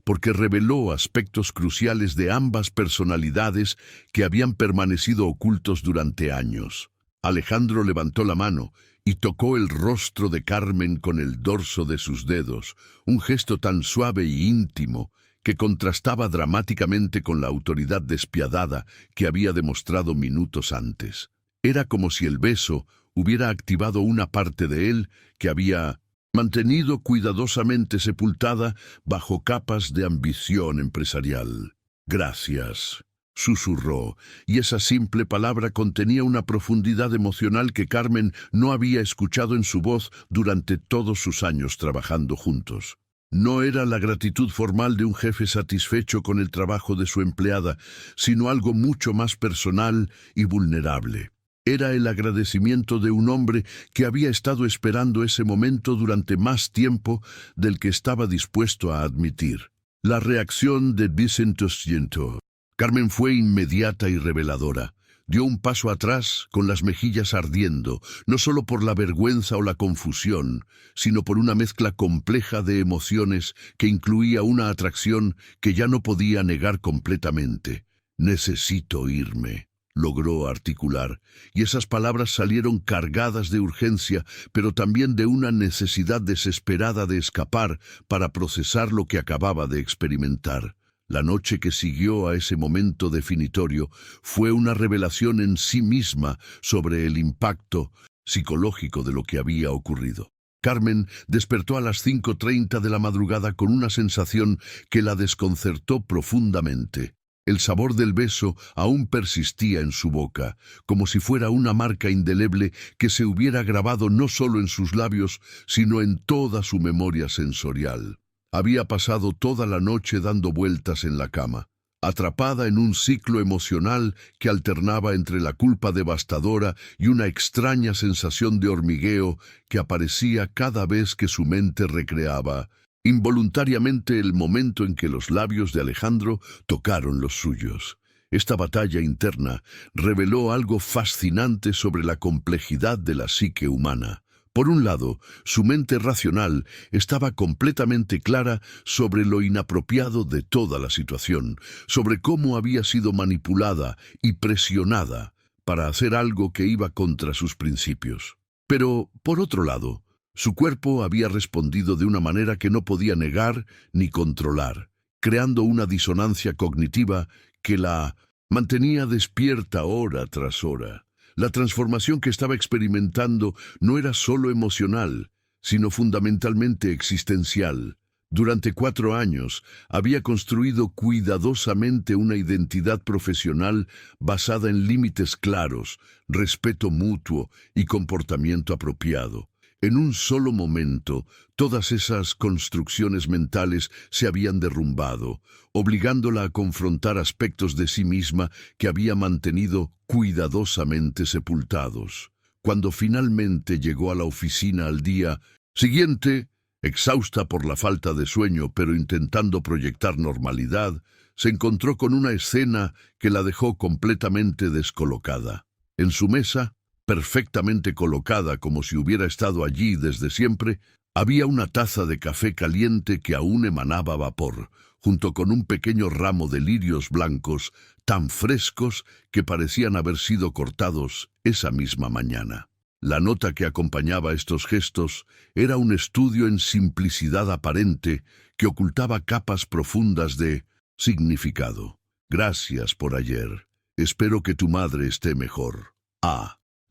porque reveló aspectos cruciales de ambas personalidades que habían permanecido ocultos durante años. Alejandro levantó la mano y tocó el rostro de Carmen con el dorso de sus dedos, un gesto tan suave e íntimo que contrastaba dramáticamente con la autoridad despiadada que había demostrado minutos antes. Era como si el beso hubiera activado una parte de él que había mantenido cuidadosamente sepultada bajo capas de ambición empresarial. «Gracias», susurró, y esa simple palabra contenía una profundidad emocional que Carmen no había escuchado en su voz durante todos sus años trabajando juntos. No era la gratitud formal de un jefe satisfecho con el trabajo de su empleada, sino algo mucho más personal y vulnerable. Era el agradecimiento de un hombre que había estado esperando ese momento durante más tiempo del que estaba dispuesto a admitir. La reacción de desentosiento. Carmen fue inmediata y reveladora. Dio un paso atrás con las mejillas ardiendo, no solo por la vergüenza o la confusión, sino por una mezcla compleja de emociones que incluía una atracción que ya no podía negar completamente. Necesito irme, logró articular, y esas palabras salieron cargadas de urgencia, pero también de una necesidad desesperada de escapar para procesar lo que acababa de experimentar. La noche que siguió a ese momento definitorio fue una revelación en sí misma sobre el impacto psicológico de lo que había ocurrido. Carmen despertó a las 5:30 de la madrugada con una sensación que la desconcertó profundamente. El sabor del beso aún persistía en su boca, como si fuera una marca indeleble que se hubiera grabado no solo en sus labios, sino en toda su memoria sensorial. Había pasado toda la noche dando vueltas en la cama, atrapada en un ciclo emocional que alternaba entre la culpa devastadora y una extraña sensación de hormigueo que aparecía cada vez que su mente recreaba involuntariamente el momento en que los labios de Alejandro tocaron los suyos. Esta batalla interna reveló algo fascinante sobre la complejidad de la psique humana. Por un lado, su mente racional estaba completamente clara sobre lo inapropiado de toda la situación, sobre cómo había sido manipulada y presionada para hacer algo que iba contra sus principios. Pero, por otro lado, su cuerpo había respondido de una manera que no podía negar ni controlar, creando una disonancia cognitiva que la mantenía despierta hora tras hora. La transformación que estaba experimentando no era solo emocional, sino fundamentalmente existencial. Durante 4 años había construido cuidadosamente una identidad profesional basada en límites claros, respeto mutuo y comportamiento apropiado. En un solo momento, todas esas construcciones mentales se habían derrumbado, obligándola a confrontar aspectos de sí misma que había mantenido cuidadosamente sepultados. Cuando finalmente llegó a la oficina al día siguiente, exhausta por la falta de sueño pero intentando proyectar normalidad, se encontró con una escena que la dejó completamente descolocada. En su mesa, perfectamente colocada como si hubiera estado allí desde siempre, había una taza de café caliente que aún emanaba vapor, junto con un pequeño ramo de lirios blancos tan frescos que parecían haber sido cortados esa misma mañana. La nota que acompañaba estos gestos era un estudio en simplicidad aparente que ocultaba capas profundas de significado. Gracias por ayer. Espero que tu madre esté mejor.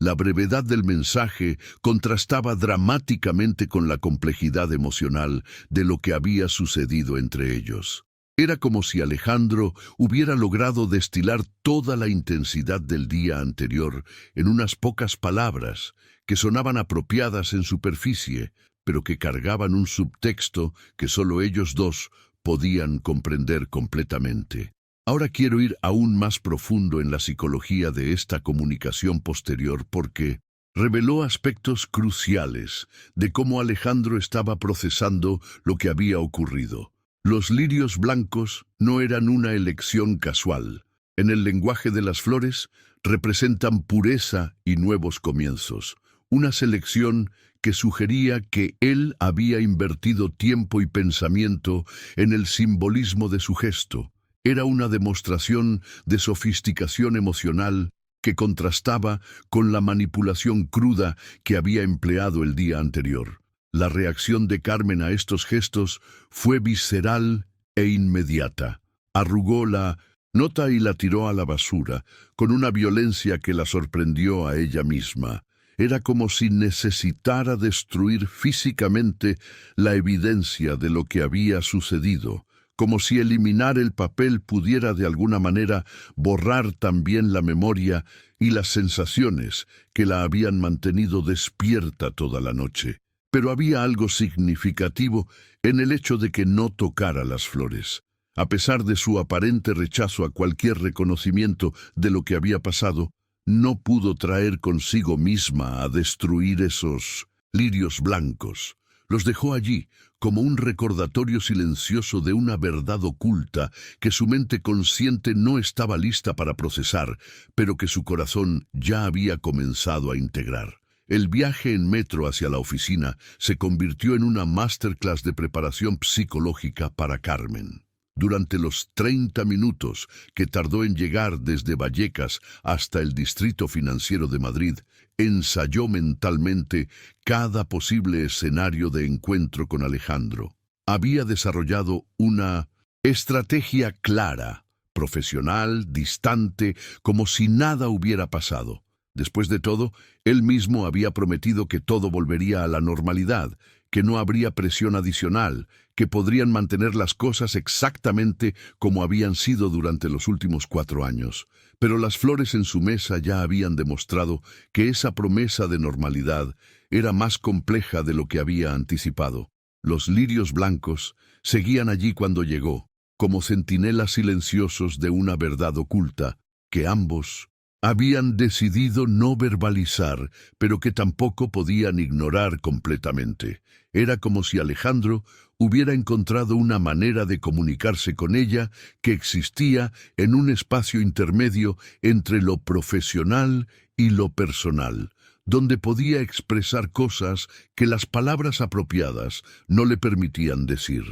La brevedad del mensaje contrastaba dramáticamente con la complejidad emocional de lo que había sucedido entre ellos. Era como si Alejandro hubiera logrado destilar toda la intensidad del día anterior en unas pocas palabras que sonaban apropiadas en superficie, pero que cargaban un subtexto que solo ellos dos podían comprender completamente. Ahora quiero ir aún más profundo en la psicología de esta comunicación posterior porque reveló aspectos cruciales de cómo Alejandro estaba procesando lo que había ocurrido. Los lirios blancos no eran una elección casual. En el lenguaje de las flores, representan pureza y nuevos comienzos. Una selección que sugería que él había invertido tiempo y pensamiento en el simbolismo de su gesto. Era una demostración de sofisticación emocional que contrastaba con la manipulación cruda que había empleado el día anterior. La reacción de Carmen a estos gestos fue visceral e inmediata. Arrugó la nota y la tiró a la basura, con una violencia que la sorprendió a ella misma. Era como si necesitara destruir físicamente la evidencia de lo que había sucedido, como si eliminar el papel pudiera de alguna manera borrar también la memoria y las sensaciones que la habían mantenido despierta toda la noche. Pero había algo significativo en el hecho de que no tocara las flores. A pesar de su aparente rechazo a cualquier reconocimiento de lo que había pasado, no pudo traer consigo misma a destruir esos lirios blancos. Los dejó allí como un recordatorio silencioso de una verdad oculta que su mente consciente no estaba lista para procesar, pero que su corazón ya había comenzado a integrar. El viaje en metro hacia la oficina se convirtió en una masterclass de preparación psicológica para Carmen. Durante los 30 minutos que tardó en llegar desde Vallecas hasta el Distrito Financiero de Madrid, ensayó mentalmente cada posible escenario de encuentro con Alejandro. Había desarrollado una estrategia clara, profesional, distante, como si nada hubiera pasado. Después de todo, él mismo había prometido que todo volvería a la normalidad, que no habría presión adicional, que podrían mantener las cosas exactamente como habían sido durante los últimos 4 años. Pero las flores en su mesa ya habían demostrado que esa promesa de normalidad era más compleja de lo que había anticipado. Los lirios blancos seguían allí cuando llegó, como centinelas silenciosos de una verdad oculta, que ambos habían decidido no verbalizar, pero que tampoco podían ignorar completamente. Era como si Alejandro hubiera encontrado una manera de comunicarse con ella que existía en un espacio intermedio entre lo profesional y lo personal, donde podía expresar cosas que las palabras apropiadas no le permitían decir.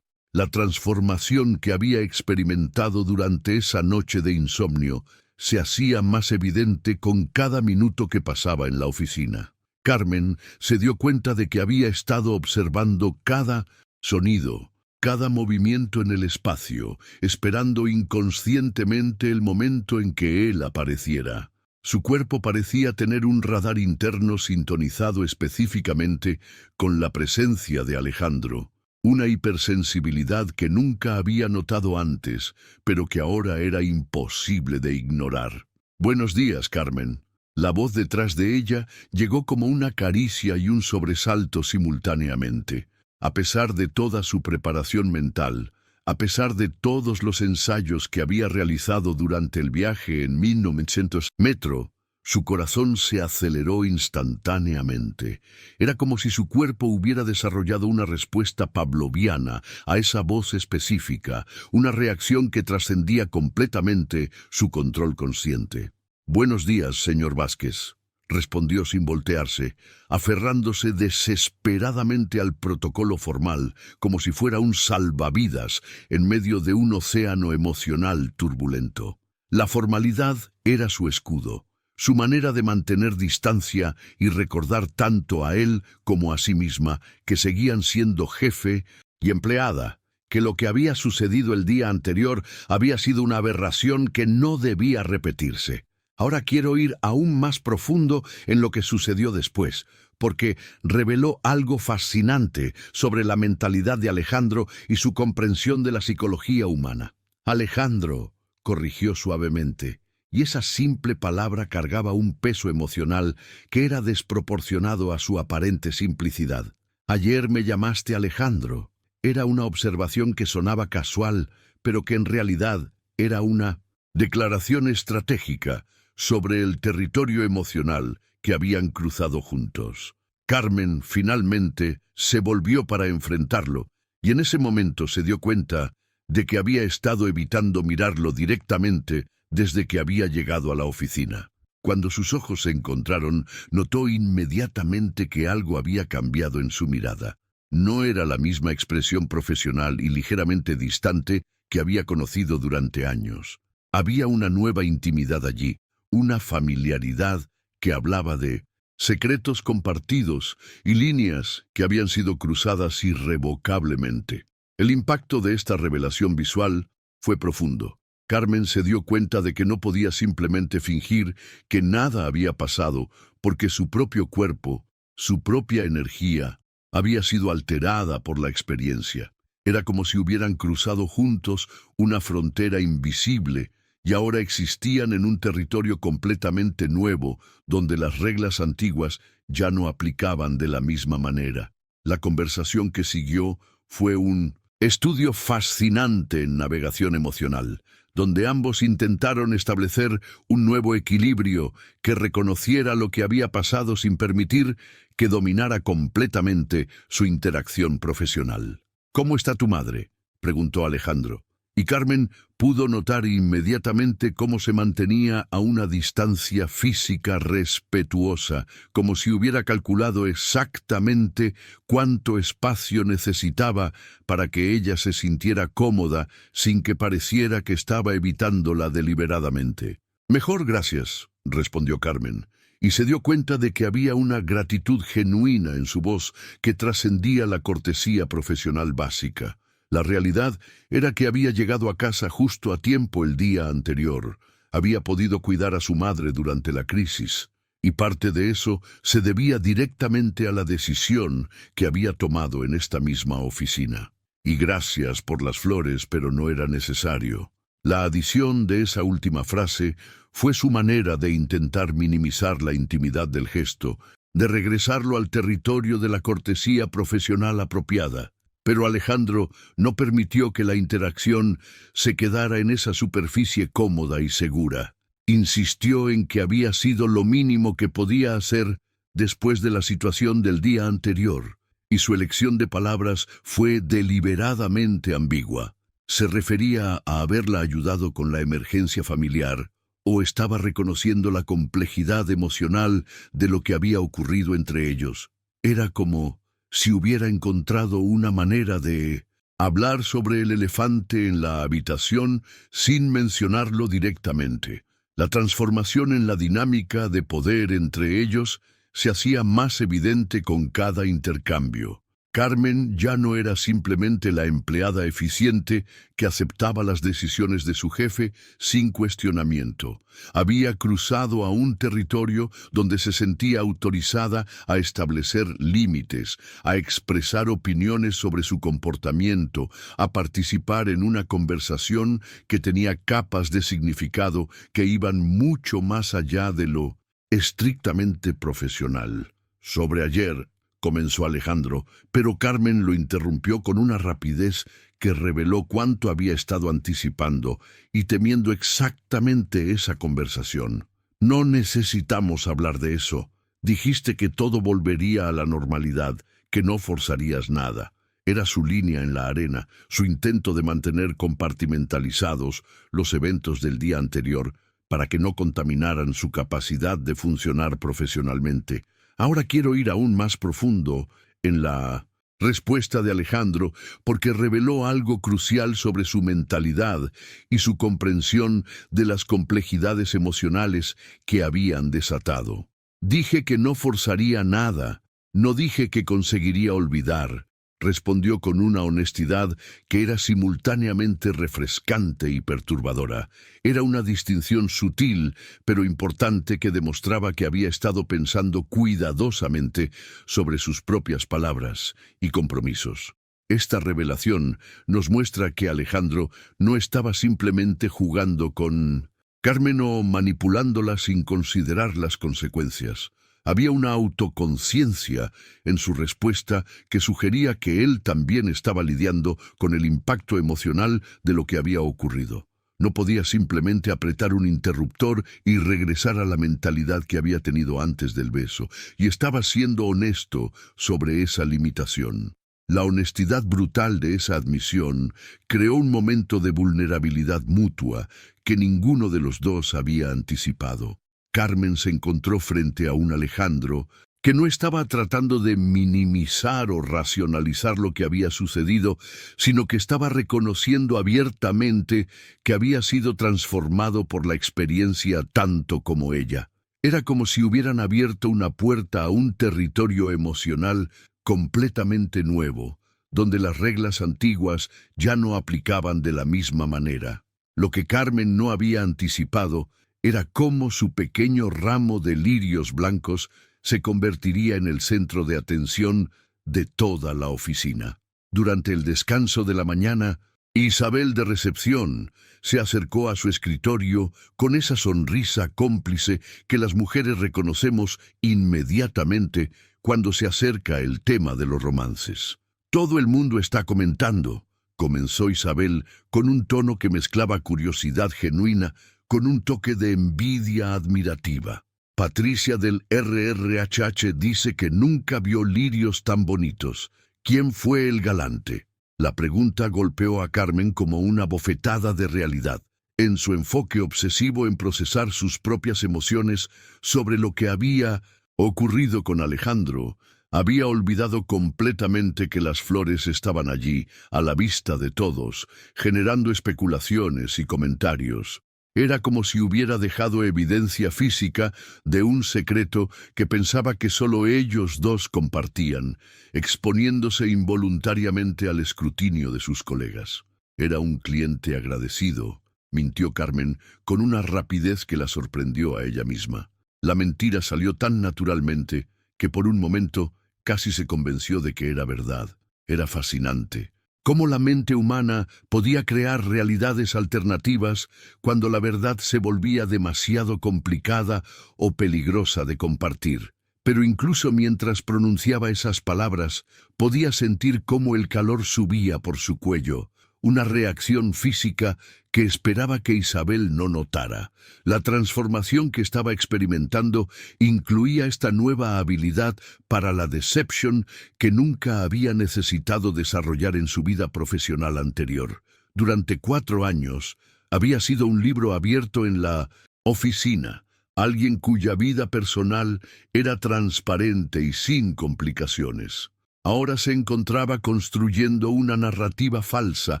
La transformación que había experimentado durante esa noche de insomnio se hacía más evidente con cada minuto que pasaba en la oficina. Carmen se dio cuenta de que había estado observando cada sonido, cada movimiento en el espacio, esperando inconscientemente el momento en que él apareciera. Su cuerpo parecía tener un radar interno sintonizado específicamente con la presencia de Alejandro. Una hipersensibilidad que nunca había notado antes, pero que ahora era imposible de ignorar. «Buenos días, Carmen». La voz detrás de ella llegó como una caricia y un sobresalto simultáneamente. A pesar de toda su preparación mental, a pesar de todos los ensayos que había realizado durante el viaje en 1900 metro, su corazón se aceleró instantáneamente. Era como si su cuerpo hubiera desarrollado una respuesta pavloviana a esa voz específica, una reacción que trascendía completamente su control consciente. «Buenos días, señor Vázquez», respondió sin voltearse, aferrándose desesperadamente al protocolo formal, como si fuera un salvavidas en medio de un océano emocional turbulento. La formalidad era su escudo, su manera de mantener distancia y recordar tanto a él como a sí misma que seguían siendo jefe y empleada, que lo que había sucedido el día anterior había sido una aberración que no debía repetirse. Ahora quiero ir aún más profundo en lo que sucedió después, porque reveló algo fascinante sobre la mentalidad de Alejandro y su comprensión de la psicología humana. «Alejandro», corrigió suavemente, y esa simple palabra cargaba un peso emocional que era desproporcionado a su aparente simplicidad. «Ayer me llamaste Alejandro». Era una observación que sonaba casual, pero que en realidad era una declaración estratégica sobre el territorio emocional que habían cruzado juntos. Carmen finalmente se volvió para enfrentarlo, y en ese momento se dio cuenta de que había estado evitando mirarlo directamente desde que había llegado a la oficina. Cuando sus ojos se encontraron, notó inmediatamente que algo había cambiado en su mirada. No era la misma expresión profesional y ligeramente distante que había conocido durante años. Había una nueva intimidad allí, una familiaridad que hablaba de secretos compartidos y líneas que habían sido cruzadas irrevocablemente. El impacto de esta revelación visual fue profundo. Carmen se dio cuenta de que no podía simplemente fingir que nada había pasado, porque su propio cuerpo, su propia energía, había sido alterada por la experiencia. Era como si hubieran cruzado juntos una frontera invisible y ahora existían en un territorio completamente nuevo, donde las reglas antiguas ya no aplicaban de la misma manera. La conversación que siguió fue un estudio fascinante en navegación emocional, donde ambos intentaron establecer un nuevo equilibrio que reconociera lo que había pasado sin permitir que dominara completamente su interacción profesional. «¿Cómo está tu madre?», preguntó Alejandro. y Carmen pudo notar inmediatamente cómo se mantenía a una distancia física respetuosa, como si hubiera calculado exactamente cuánto espacio necesitaba para que ella se sintiera cómoda sin que pareciera que estaba evitándola deliberadamente. «Mejor, gracias», respondió Carmen, y se dio cuenta de que había una gratitud genuina en su voz que trascendía la cortesía profesional básica. La realidad era que había llegado a casa justo a tiempo el día anterior. Había podido cuidar a su madre durante la crisis, y parte de eso se debía directamente a la decisión que había tomado en esta misma oficina. «Y gracias por las flores, pero no era necesario». La adición de esa última frase fue su manera de intentar minimizar la intimidad del gesto, de regresarlo al territorio de la cortesía profesional apropiada. Pero Alejandro no permitió que la interacción se quedara en esa superficie cómoda y segura. Insistió en que había sido lo mínimo que podía hacer después de la situación del día anterior, y su elección de palabras fue deliberadamente ambigua. ¿Se refería a haberla ayudado con la emergencia familiar o estaba reconociendo la complejidad emocional de lo que había ocurrido entre ellos? Era como si hubiera encontrado una manera de hablar sobre el elefante en la habitación sin mencionarlo directamente. La transformación en la dinámica de poder entre ellos se hacía más evidente con cada intercambio. Carmen ya no era simplemente la empleada eficiente que aceptaba las decisiones de su jefe sin cuestionamiento. Había cruzado a un territorio donde se sentía autorizada a establecer límites, a expresar opiniones sobre su comportamiento, a participar en una conversación que tenía capas de significado que iban mucho más allá de lo estrictamente profesional. Sobre ayer, comenzó Alejandro, pero Carmen lo interrumpió con una rapidez que reveló cuánto había estado anticipando y temiendo exactamente esa conversación. «No necesitamos hablar de eso. Dijiste que todo volvería a la normalidad, que no forzarías nada». Era su línea en la arena, su intento de mantener compartimentalizados los eventos del día anterior para que no contaminaran su capacidad de funcionar profesionalmente. Ahora quiero ir aún más profundo en la respuesta de Alejandro, porque reveló algo crucial sobre su mentalidad y su comprensión de las complejidades emocionales que habían desatado. «Dije que no forzaría nada, no dije que conseguiría olvidar», respondió con una honestidad que era simultáneamente refrescante y perturbadora. Era una distinción sutil, pero importante, que demostraba que había estado pensando cuidadosamente sobre sus propias palabras y compromisos. Esta revelación nos muestra que Alejandro no estaba simplemente jugando con Carmen o manipulándola sin considerar las consecuencias. Había una autoconciencia en su respuesta que sugería que él también estaba lidiando con el impacto emocional de lo que había ocurrido. No podía simplemente apretar un interruptor y regresar a la mentalidad que había tenido antes del beso, y estaba siendo honesto sobre esa limitación. La honestidad brutal de esa admisión creó un momento de vulnerabilidad mutua que ninguno de los dos había anticipado. Carmen se encontró frente a un Alejandro que no estaba tratando de minimizar o racionalizar lo que había sucedido, sino que estaba reconociendo abiertamente que había sido transformado por la experiencia tanto como ella. Era como si hubieran abierto una puerta a un territorio emocional completamente nuevo, donde las reglas antiguas ya no aplicaban de la misma manera. Lo que Carmen no había anticipado era cómo su pequeño ramo de lirios blancos se convertiría en el centro de atención de toda la oficina. Durante el descanso de la mañana, Isabel de recepción se acercó a su escritorio con esa sonrisa cómplice que las mujeres reconocemos inmediatamente cuando se acerca el tema de los romances. «Todo el mundo está comentando», comenzó Isabel con un tono que mezclaba curiosidad genuina con un toque de envidia admirativa. «Patricia del RRHH dice que nunca vio lirios tan bonitos. ¿Quién fue el galante?» La pregunta golpeó a Carmen como una bofetada de realidad. En su enfoque obsesivo en procesar sus propias emociones sobre lo que había ocurrido con Alejandro, había olvidado completamente que las flores estaban allí, a la vista de todos, generando especulaciones y comentarios. Era como si hubiera dejado evidencia física de un secreto que pensaba que solo ellos dos compartían, exponiéndose involuntariamente al escrutinio de sus colegas. Era un cliente agradecido, mintió Carmen con una rapidez que la sorprendió a ella misma. La mentira salió tan naturalmente que por un momento casi se convenció de que era verdad. Era fascinante. Cómo la mente humana podía crear realidades alternativas cuando la verdad se volvía demasiado complicada o peligrosa de compartir. Pero incluso mientras pronunciaba esas palabras, podía sentir cómo el calor subía por su cuello, una reacción física que esperaba que Isabel no notara. La transformación que estaba experimentando incluía esta nueva habilidad para la deception que nunca había necesitado desarrollar en su vida profesional anterior. Durante 4 años, había sido un libro abierto en la oficina, alguien cuya vida personal era transparente y sin complicaciones. Ahora se encontraba construyendo una narrativa falsa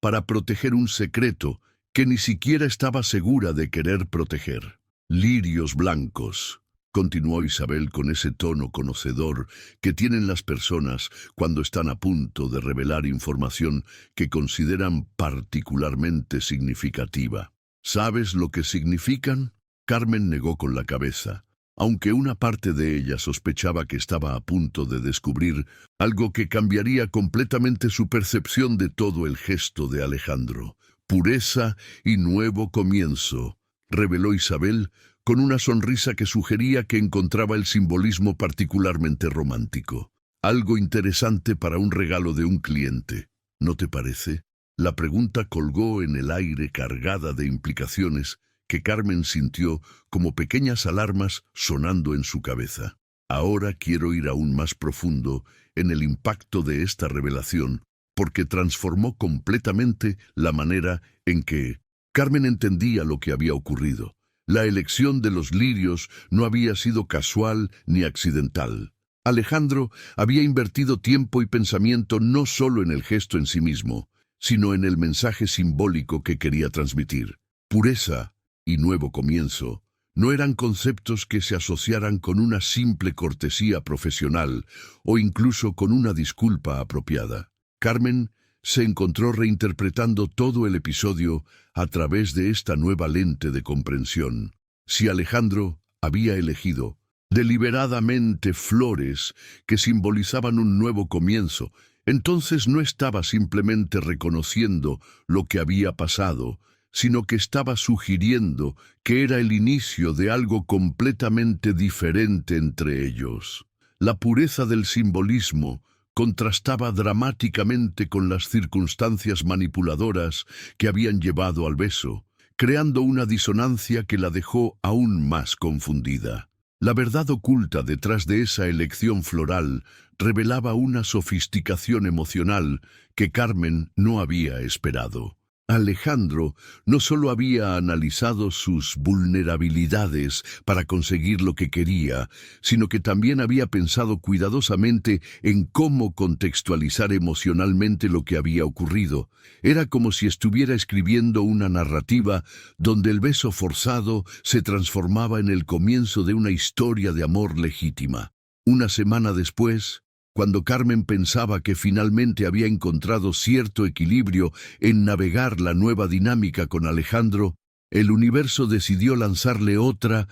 para proteger un secreto que ni siquiera estaba segura de querer proteger. Lirios blancos, continuó Isabel con ese tono conocedor que tienen las personas cuando están a punto de revelar información que consideran particularmente significativa. ¿Sabes lo que significan? Carmen negó con la cabeza, aunque una parte de ella sospechaba que estaba a punto de descubrir algo que cambiaría completamente su percepción de todo el gesto de Alejandro. Pureza y nuevo comienzo, reveló Isabel con una sonrisa que sugería que encontraba el simbolismo particularmente romántico. Algo interesante para un regalo de un cliente, ¿no te parece? La pregunta colgó en el aire cargada de implicaciones que Carmen sintió como pequeñas alarmas sonando en su cabeza. Ahora quiero ir aún más profundo en el impacto de esta revelación, porque transformó completamente la manera en que Carmen entendía lo que había ocurrido. La elección de los lirios no había sido casual ni accidental. Alejandro había invertido tiempo y pensamiento no solo en el gesto en sí mismo, sino en el mensaje simbólico que quería transmitir. Pureza y nuevo comienzo no eran conceptos que se asociaran con una simple cortesía profesional o incluso con una disculpa apropiada. Carmen se encontró reinterpretando todo el episodio a través de esta nueva lente de comprensión. Si Alejandro había elegido deliberadamente flores que simbolizaban un nuevo comienzo, entonces no estaba simplemente reconociendo lo que había pasado, sino que estaba sugiriendo que era el inicio de algo completamente diferente entre ellos. La pureza del simbolismo contrastaba dramáticamente con las circunstancias manipuladoras que habían llevado al beso, creando una disonancia que la dejó aún más confundida. La verdad oculta detrás de esa elección floral revelaba una sofisticación emocional que Carmen no había esperado. Alejandro no solo había analizado sus vulnerabilidades para conseguir lo que quería, sino que también había pensado cuidadosamente en cómo contextualizar emocionalmente lo que había ocurrido. Era como si estuviera escribiendo una narrativa donde el beso forzado se transformaba en el comienzo de una historia de amor legítima. Una semana después, cuando Carmen pensaba que finalmente había encontrado cierto equilibrio en navegar la nueva dinámica con Alejandro, el universo decidió lanzarle otra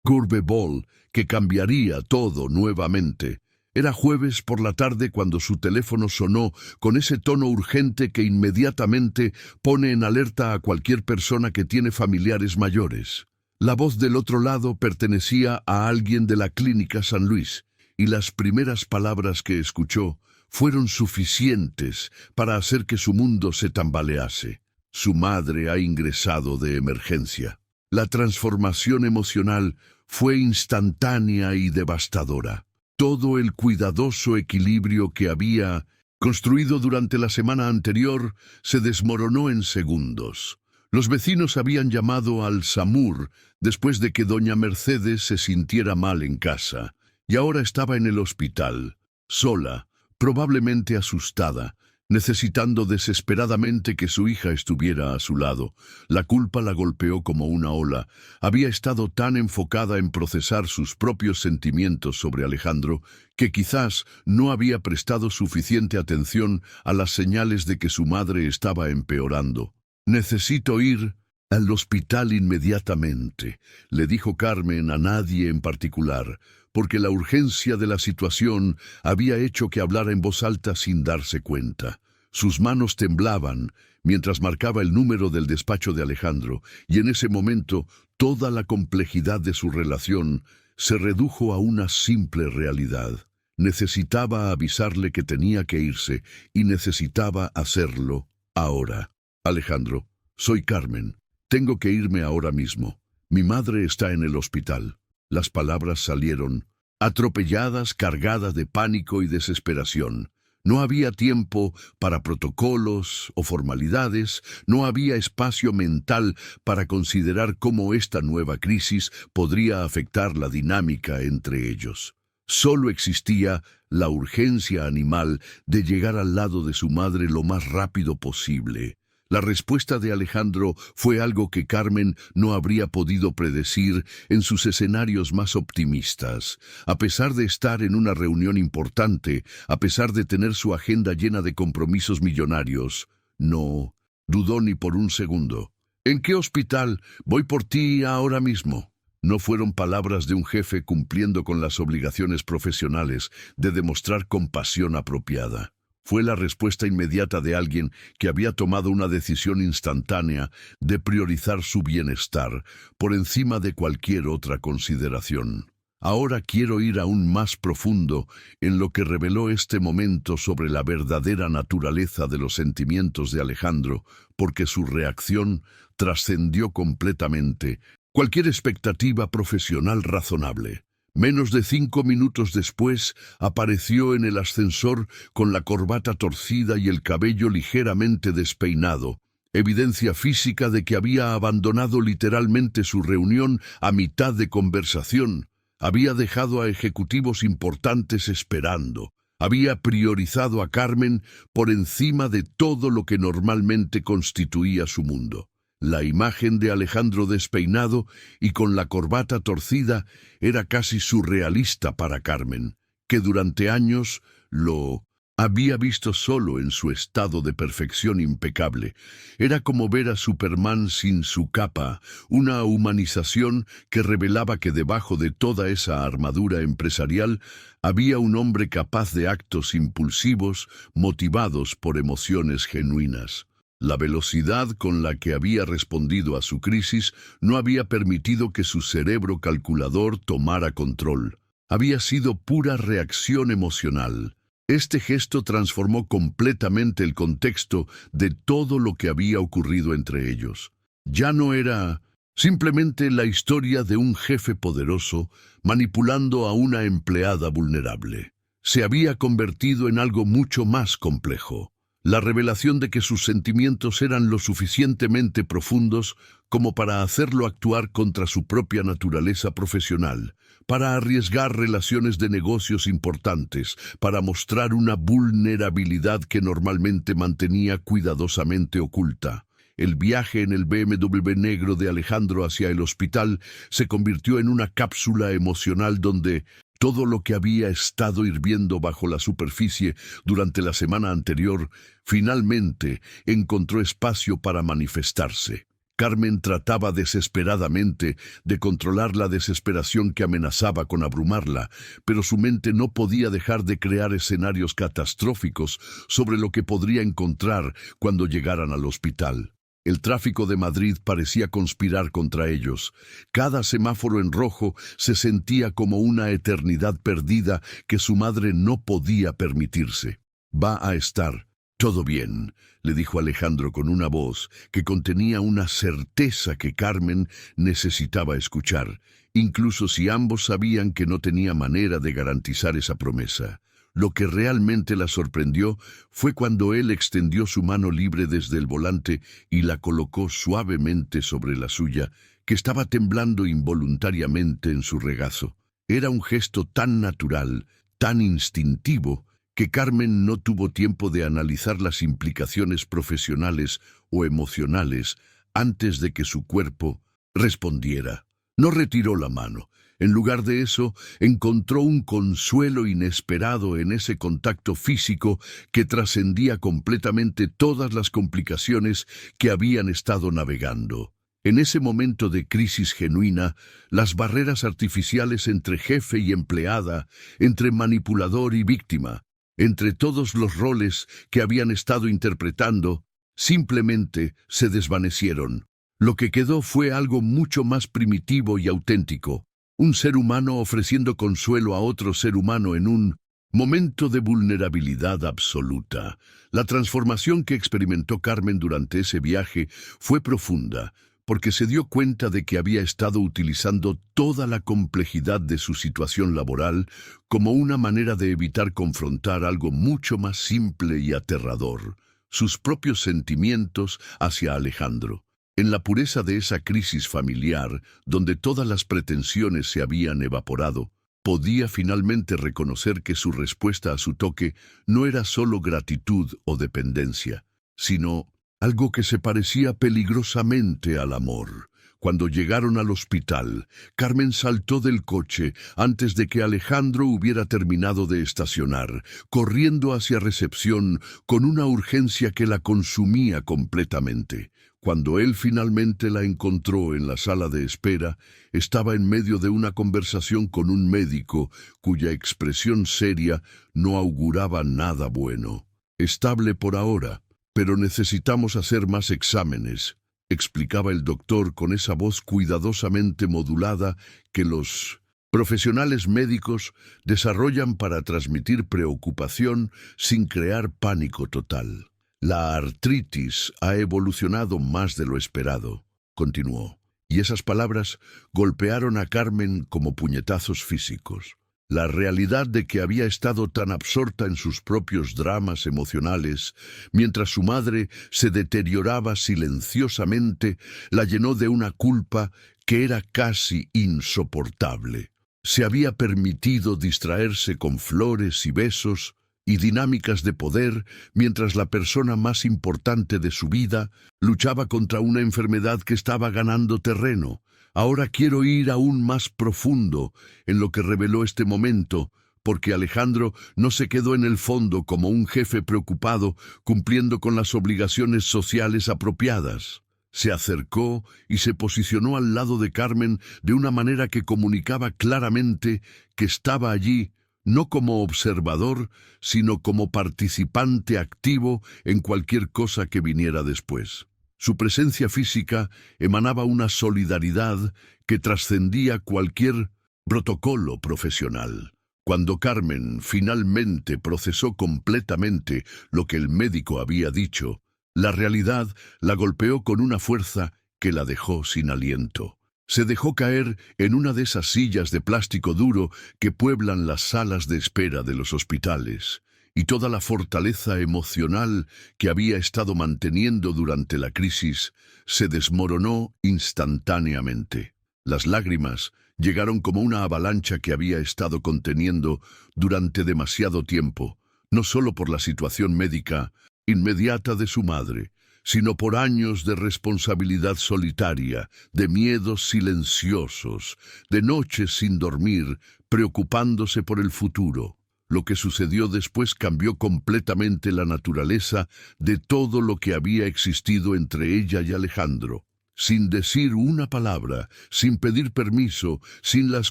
curveball que cambiaría todo nuevamente. Era jueves por la tarde cuando su teléfono sonó con ese tono urgente que inmediatamente pone en alerta a cualquier persona que tiene familiares mayores. La voz del otro lado pertenecía a alguien de la Clínica San Luis, y las primeras palabras que escuchó fueron suficientes para hacer que su mundo se tambalease. Su madre ha ingresado de emergencia. La transformación emocional fue instantánea y devastadora. Todo el cuidadoso equilibrio que había construido durante la semana anterior, se desmoronó en segundos. Los vecinos habían llamado al SAMUR después de que doña Mercedes se sintiera mal en casa, y ahora estaba en el hospital, sola, probablemente asustada, necesitando desesperadamente que su hija estuviera a su lado. La culpa la golpeó como una ola. Había estado tan enfocada en procesar sus propios sentimientos sobre Alejandro que quizás no había prestado suficiente atención a las señales de que su madre estaba empeorando. «Necesito ir al hospital inmediatamente», le dijo Carmen a nadie en particular, porque la urgencia de la situación había hecho que hablara en voz alta sin darse cuenta. Sus manos temblaban mientras marcaba el número del despacho de Alejandro, y en ese momento toda la complejidad de su relación se redujo a una simple realidad. Necesitaba avisarle que tenía que irse, y necesitaba hacerlo ahora. «Alejandro, soy Carmen. Tengo que irme ahora mismo. Mi madre está en el hospital». Las palabras salieron, atropelladas, cargadas de pánico y desesperación. No había tiempo para protocolos o formalidades, no había espacio mental para considerar cómo esta nueva crisis podría afectar la dinámica entre ellos. Solo existía la urgencia animal de llegar al lado de su madre lo más rápido posible. La respuesta de Alejandro fue algo que Carmen no habría podido predecir en sus escenarios más optimistas. A pesar de estar en una reunión importante, a pesar de tener su agenda llena de compromisos millonarios, no dudó ni por un segundo. «¿En qué hospital? Voy por ti ahora mismo». No fueron palabras de un jefe cumpliendo con las obligaciones profesionales de demostrar compasión apropiada. Fue la respuesta inmediata de alguien que había tomado una decisión instantánea de priorizar su bienestar por encima de cualquier otra consideración. Ahora quiero ir aún más profundo en lo que reveló este momento sobre la verdadera naturaleza de los sentimientos de Alejandro, porque su reacción trascendió completamente cualquier expectativa profesional razonable. Menos de 5 minutos después, apareció en el ascensor con la corbata torcida y el cabello ligeramente despeinado, evidencia física de que había abandonado literalmente su reunión a mitad de conversación. Había dejado a ejecutivos importantes esperando. Había priorizado a Carmen por encima de todo lo que normalmente constituía su mundo. La imagen de Alejandro despeinado y con la corbata torcida era casi surrealista para Carmen, que durante años lo había visto solo en su estado de perfección impecable. Era como ver a Superman sin su capa, una humanización que revelaba que debajo de toda esa armadura empresarial había un hombre capaz de actos impulsivos motivados por emociones genuinas. La velocidad con la que había respondido a su crisis no había permitido que su cerebro calculador tomara control. Había sido pura reacción emocional. Este gesto transformó completamente el contexto de todo lo que había ocurrido entre ellos. Ya no era simplemente la historia de un jefe poderoso manipulando a una empleada vulnerable. Se había convertido en algo mucho más complejo. La revelación de que sus sentimientos eran lo suficientemente profundos como para hacerlo actuar contra su propia naturaleza profesional, para arriesgar relaciones de negocios importantes, para mostrar una vulnerabilidad que normalmente mantenía cuidadosamente oculta. El viaje en el BMW negro de Alejandro hacia el hospital se convirtió en una cápsula emocional donde todo lo que había estado hirviendo bajo la superficie durante la semana anterior finalmente encontró espacio para manifestarse. Carmen trataba desesperadamente de controlar la desesperación que amenazaba con abrumarla, pero su mente no podía dejar de crear escenarios catastróficos sobre lo que podría encontrar cuando llegaran al hospital. El tráfico de Madrid parecía conspirar contra ellos. Cada semáforo en rojo se sentía como una eternidad perdida que su madre no podía permitirse. «Va a estar todo bien», le dijo Alejandro con una voz que contenía una certeza que Carmen necesitaba escuchar, incluso si ambos sabían que no tenía manera de garantizar esa promesa. Lo que realmente la sorprendió fue cuando él extendió su mano libre desde el volante y la colocó suavemente sobre la suya, que estaba temblando involuntariamente en su regazo. Era un gesto tan natural, tan instintivo, que Carmen no tuvo tiempo de analizar las implicaciones profesionales o emocionales antes de que su cuerpo respondiera. No retiró la mano. En lugar de eso, encontró un consuelo inesperado en ese contacto físico que trascendía completamente todas las complicaciones que habían estado navegando. En ese momento de crisis genuina, las barreras artificiales entre jefe y empleada, entre manipulador y víctima, entre todos los roles que habían estado interpretando, simplemente se desvanecieron. Lo que quedó fue algo mucho más primitivo y auténtico. Un ser humano ofreciendo consuelo a otro ser humano en un momento de vulnerabilidad absoluta. La transformación que experimentó Carmen durante ese viaje fue profunda, porque se dio cuenta de que había estado utilizando toda la complejidad de su situación laboral como una manera de evitar confrontar algo mucho más simple y aterrador, sus propios sentimientos hacia Alejandro. En la pureza de esa crisis familiar, donde todas las pretensiones se habían evaporado, podía finalmente reconocer que su respuesta a su toque no era solo gratitud o dependencia, sino algo que se parecía peligrosamente al amor. Cuando llegaron al hospital, Carmen saltó del coche antes de que Alejandro hubiera terminado de estacionar, corriendo hacia recepción con una urgencia que la consumía completamente. Cuando él finalmente la encontró en la sala de espera, estaba en medio de una conversación con un médico cuya expresión seria no auguraba nada bueno. «Estable por ahora, pero necesitamos hacer más exámenes», explicaba el doctor con esa voz cuidadosamente modulada que los profesionales médicos desarrollan para transmitir preocupación sin crear pánico total. «La artritis ha evolucionado más de lo esperado», continuó, y esas palabras golpearon a Carmen como puñetazos físicos. La realidad de que había estado tan absorta en sus propios dramas emocionales, mientras su madre se deterioraba silenciosamente, la llenó de una culpa que era casi insoportable. Se había permitido distraerse con flores y besos y dinámicas de poder, mientras la persona más importante de su vida luchaba contra una enfermedad que estaba ganando terreno. Ahora quiero ir aún más profundo en lo que reveló este momento, porque Alejandro no se quedó en el fondo como un jefe preocupado cumpliendo con las obligaciones sociales apropiadas. Se acercó y se posicionó al lado de Carmen de una manera que comunicaba claramente que estaba allí no como observador, sino como participante activo en cualquier cosa que viniera después. Su presencia física emanaba una solidaridad que trascendía cualquier protocolo profesional. Cuando Carmen finalmente procesó completamente lo que el médico había dicho, la realidad la golpeó con una fuerza que la dejó sin aliento. Se dejó caer en una de esas sillas de plástico duro que pueblan las salas de espera de los hospitales, y toda la fortaleza emocional que había estado manteniendo durante la crisis se desmoronó instantáneamente. Las lágrimas llegaron como una avalancha que había estado conteniendo durante demasiado tiempo, no solo por la situación médica inmediata de su madre, sino por años de responsabilidad solitaria, de miedos silenciosos, de noches sin dormir, preocupándose por el futuro. Lo que sucedió después cambió completamente la naturaleza de todo lo que había existido entre ella y Alejandro. Sin decir una palabra, sin pedir permiso, sin las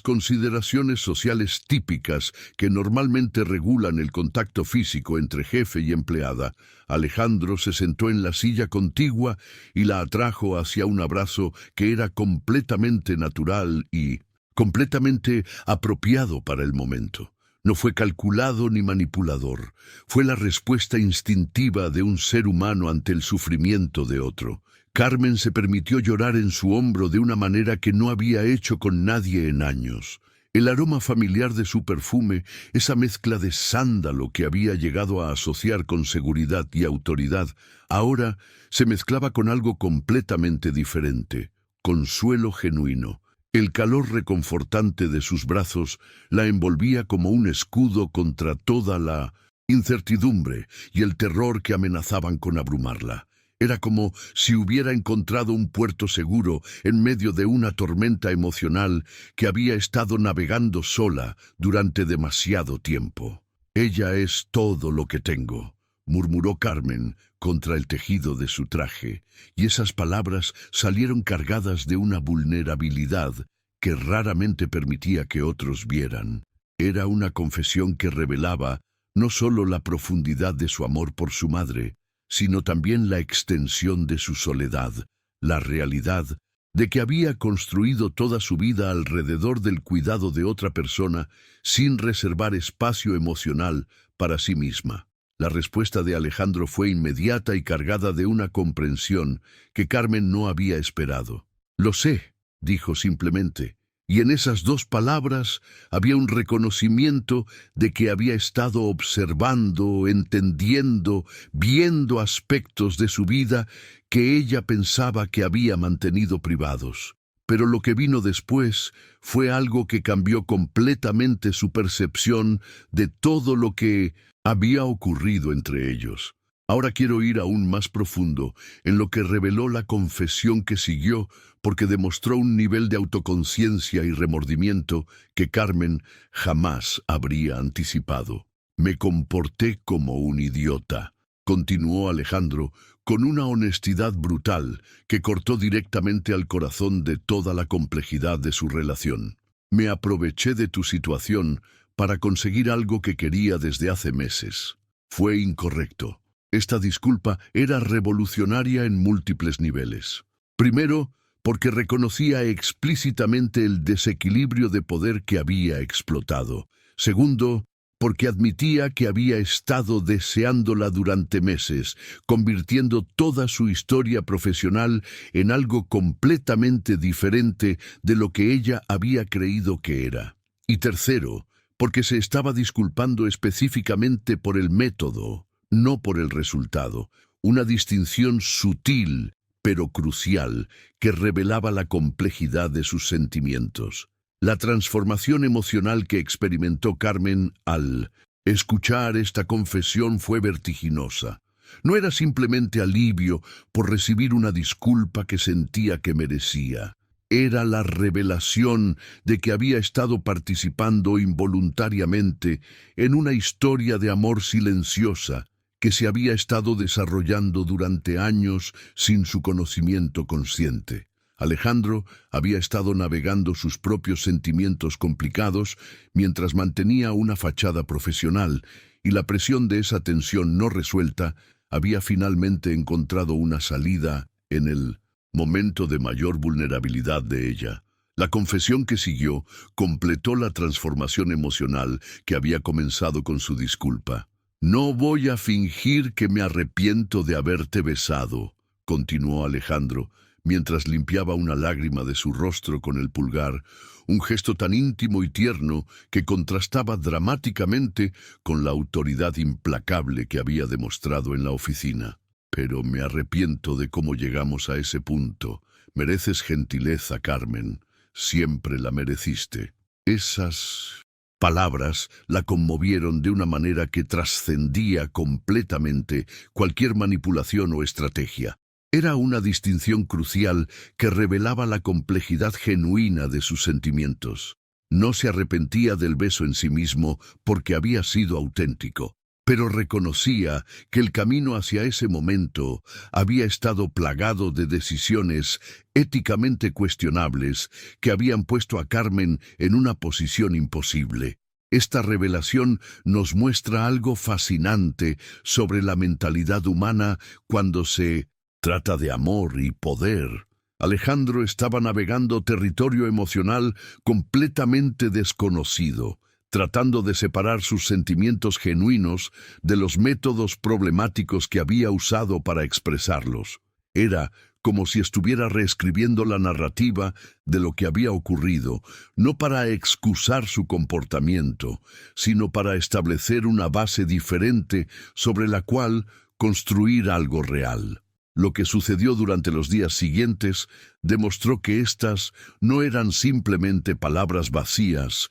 consideraciones sociales típicas que normalmente regulan el contacto físico entre jefe y empleada, Alejandro se sentó en la silla contigua y la atrajo hacia un abrazo que era completamente natural y completamente apropiado para el momento. No fue calculado ni manipulador, fue la respuesta instintiva de un ser humano ante el sufrimiento de otro. Carmen se permitió llorar en su hombro de una manera que no había hecho con nadie en años. El aroma familiar de su perfume, esa mezcla de sándalo que había llegado a asociar con seguridad y autoridad, ahora se mezclaba con algo completamente diferente, consuelo genuino. El calor reconfortante de sus brazos la envolvía como un escudo contra toda la incertidumbre y el terror que amenazaban con abrumarla. Era como si hubiera encontrado un puerto seguro en medio de una tormenta emocional que había estado navegando sola durante demasiado tiempo. «Ella es todo lo que tengo», murmuró Carmen contra el tejido de su traje, y esas palabras salieron cargadas de una vulnerabilidad que raramente permitía que otros vieran. Era una confesión que revelaba no solo la profundidad de su amor por su madre, sino también la extensión de su soledad, la realidad de que había construido toda su vida alrededor del cuidado de otra persona sin reservar espacio emocional para sí misma. La respuesta de Alejandro fue inmediata y cargada de una comprensión que Carmen no había esperado. «Lo sé», dijo simplemente, y en esas dos palabras había un reconocimiento de que había estado observando, entendiendo, viendo aspectos de su vida que ella pensaba que había mantenido privados. Pero lo que vino después fue algo que cambió completamente su percepción de todo lo que había ocurrido entre ellos. Ahora quiero ir aún más profundo en lo que reveló la confesión que siguió, porque demostró un nivel de autoconciencia y remordimiento que Carmen jamás habría anticipado. «Me comporté como un idiota», continuó Alejandro, con una honestidad brutal que cortó directamente al corazón de toda la complejidad de su relación. «Me aproveché de tu situación para conseguir algo que quería desde hace meses. Fue incorrecto». Esta disculpa era revolucionaria en múltiples niveles. Primero, porque reconocía explícitamente el desequilibrio de poder que había explotado. Segundo, porque admitía que había estado deseándola durante meses, convirtiendo toda su historia profesional en algo completamente diferente de lo que ella había creído que era. Y tercero, porque se estaba disculpando específicamente por el método, no por el resultado, una distinción sutil pero crucial que revelaba la complejidad de sus sentimientos. La transformación emocional que experimentó Carmen al escuchar esta confesión fue vertiginosa. No era simplemente alivio por recibir una disculpa que sentía que merecía. Era la revelación de que había estado participando involuntariamente en una historia de amor silenciosa que se había estado desarrollando durante años sin su conocimiento consciente. Alejandro había estado navegando sus propios sentimientos complicados mientras mantenía una fachada profesional, y la presión de esa tensión no resuelta había finalmente encontrado una salida en el momento de mayor vulnerabilidad de ella. La confesión que siguió completó la transformación emocional que había comenzado con su disculpa. «No voy a fingir que me arrepiento de haberte besado», continuó Alejandro, mientras limpiaba una lágrima de su rostro con el pulgar, un gesto tan íntimo y tierno que contrastaba dramáticamente con la autoridad implacable que había demostrado en la oficina. «Pero me arrepiento de cómo llegamos a ese punto. Mereces gentileza, Carmen. Siempre la mereciste». Esas palabras la conmovieron de una manera que trascendía completamente cualquier manipulación o estrategia. Era una distinción crucial que revelaba la complejidad genuina de sus sentimientos. No se arrepentía del beso en sí mismo porque había sido auténtico, pero reconocía que el camino hacia ese momento había estado plagado de decisiones éticamente cuestionables que habían puesto a Carmen en una posición imposible. Esta revelación nos muestra algo fascinante sobre la mentalidad humana cuando se trata de amor y poder. Alejandro estaba navegando territorio emocional completamente desconocido, tratando de separar sus sentimientos genuinos de los métodos problemáticos que había usado para expresarlos. Era como si estuviera reescribiendo la narrativa de lo que había ocurrido, no para excusar su comportamiento, sino para establecer una base diferente sobre la cual construir algo real. Lo que sucedió durante los días siguientes demostró que estas no eran simplemente palabras vacías,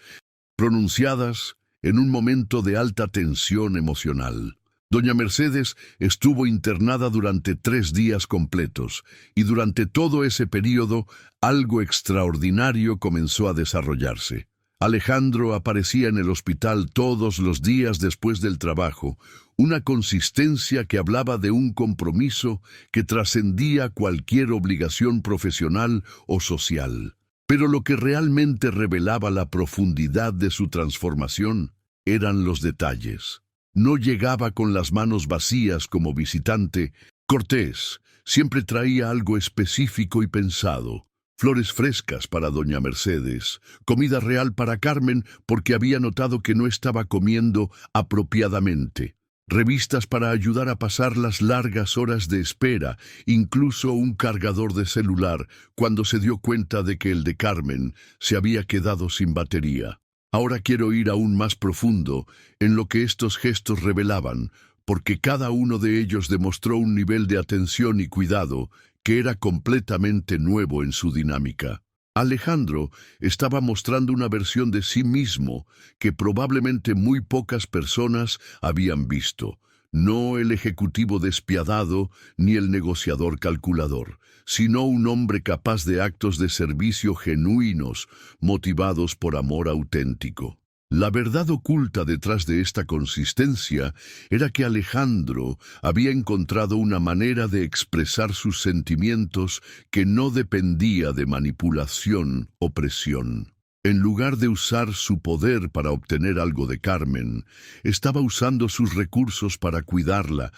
pronunciadas en un momento de alta tensión emocional. Doña Mercedes estuvo internada durante 3 días completos, y durante todo ese período algo extraordinario comenzó a desarrollarse. Alejandro aparecía en el hospital todos los días después del trabajo, una consistencia que hablaba de un compromiso que trascendía cualquier obligación profesional o social. Pero lo que realmente revelaba la profundidad de su transformación eran los detalles. No llegaba con las manos vacías como visitante. Cortés siempre traía algo específico y pensado. Flores frescas para doña Mercedes, comida real para Carmen porque había notado que no estaba comiendo apropiadamente, revistas para ayudar a pasar las largas horas de espera, incluso un cargador de celular cuando se dio cuenta de que el de Carmen se había quedado sin batería. Ahora quiero ir aún más profundo en lo que estos gestos revelaban, porque cada uno de ellos demostró un nivel de atención y cuidado que era completamente nuevo en su dinámica. Alejandro estaba mostrando una versión de sí mismo que probablemente muy pocas personas habían visto. No el ejecutivo despiadado ni el negociador calculador, sino un hombre capaz de actos de servicio genuinos, motivados por amor auténtico. La verdad oculta detrás de esta consistencia era que Alejandro había encontrado una manera de expresar sus sentimientos que no dependía de manipulación o presión. En lugar de usar su poder para obtener algo de Carmen, estaba usando sus recursos para cuidarla,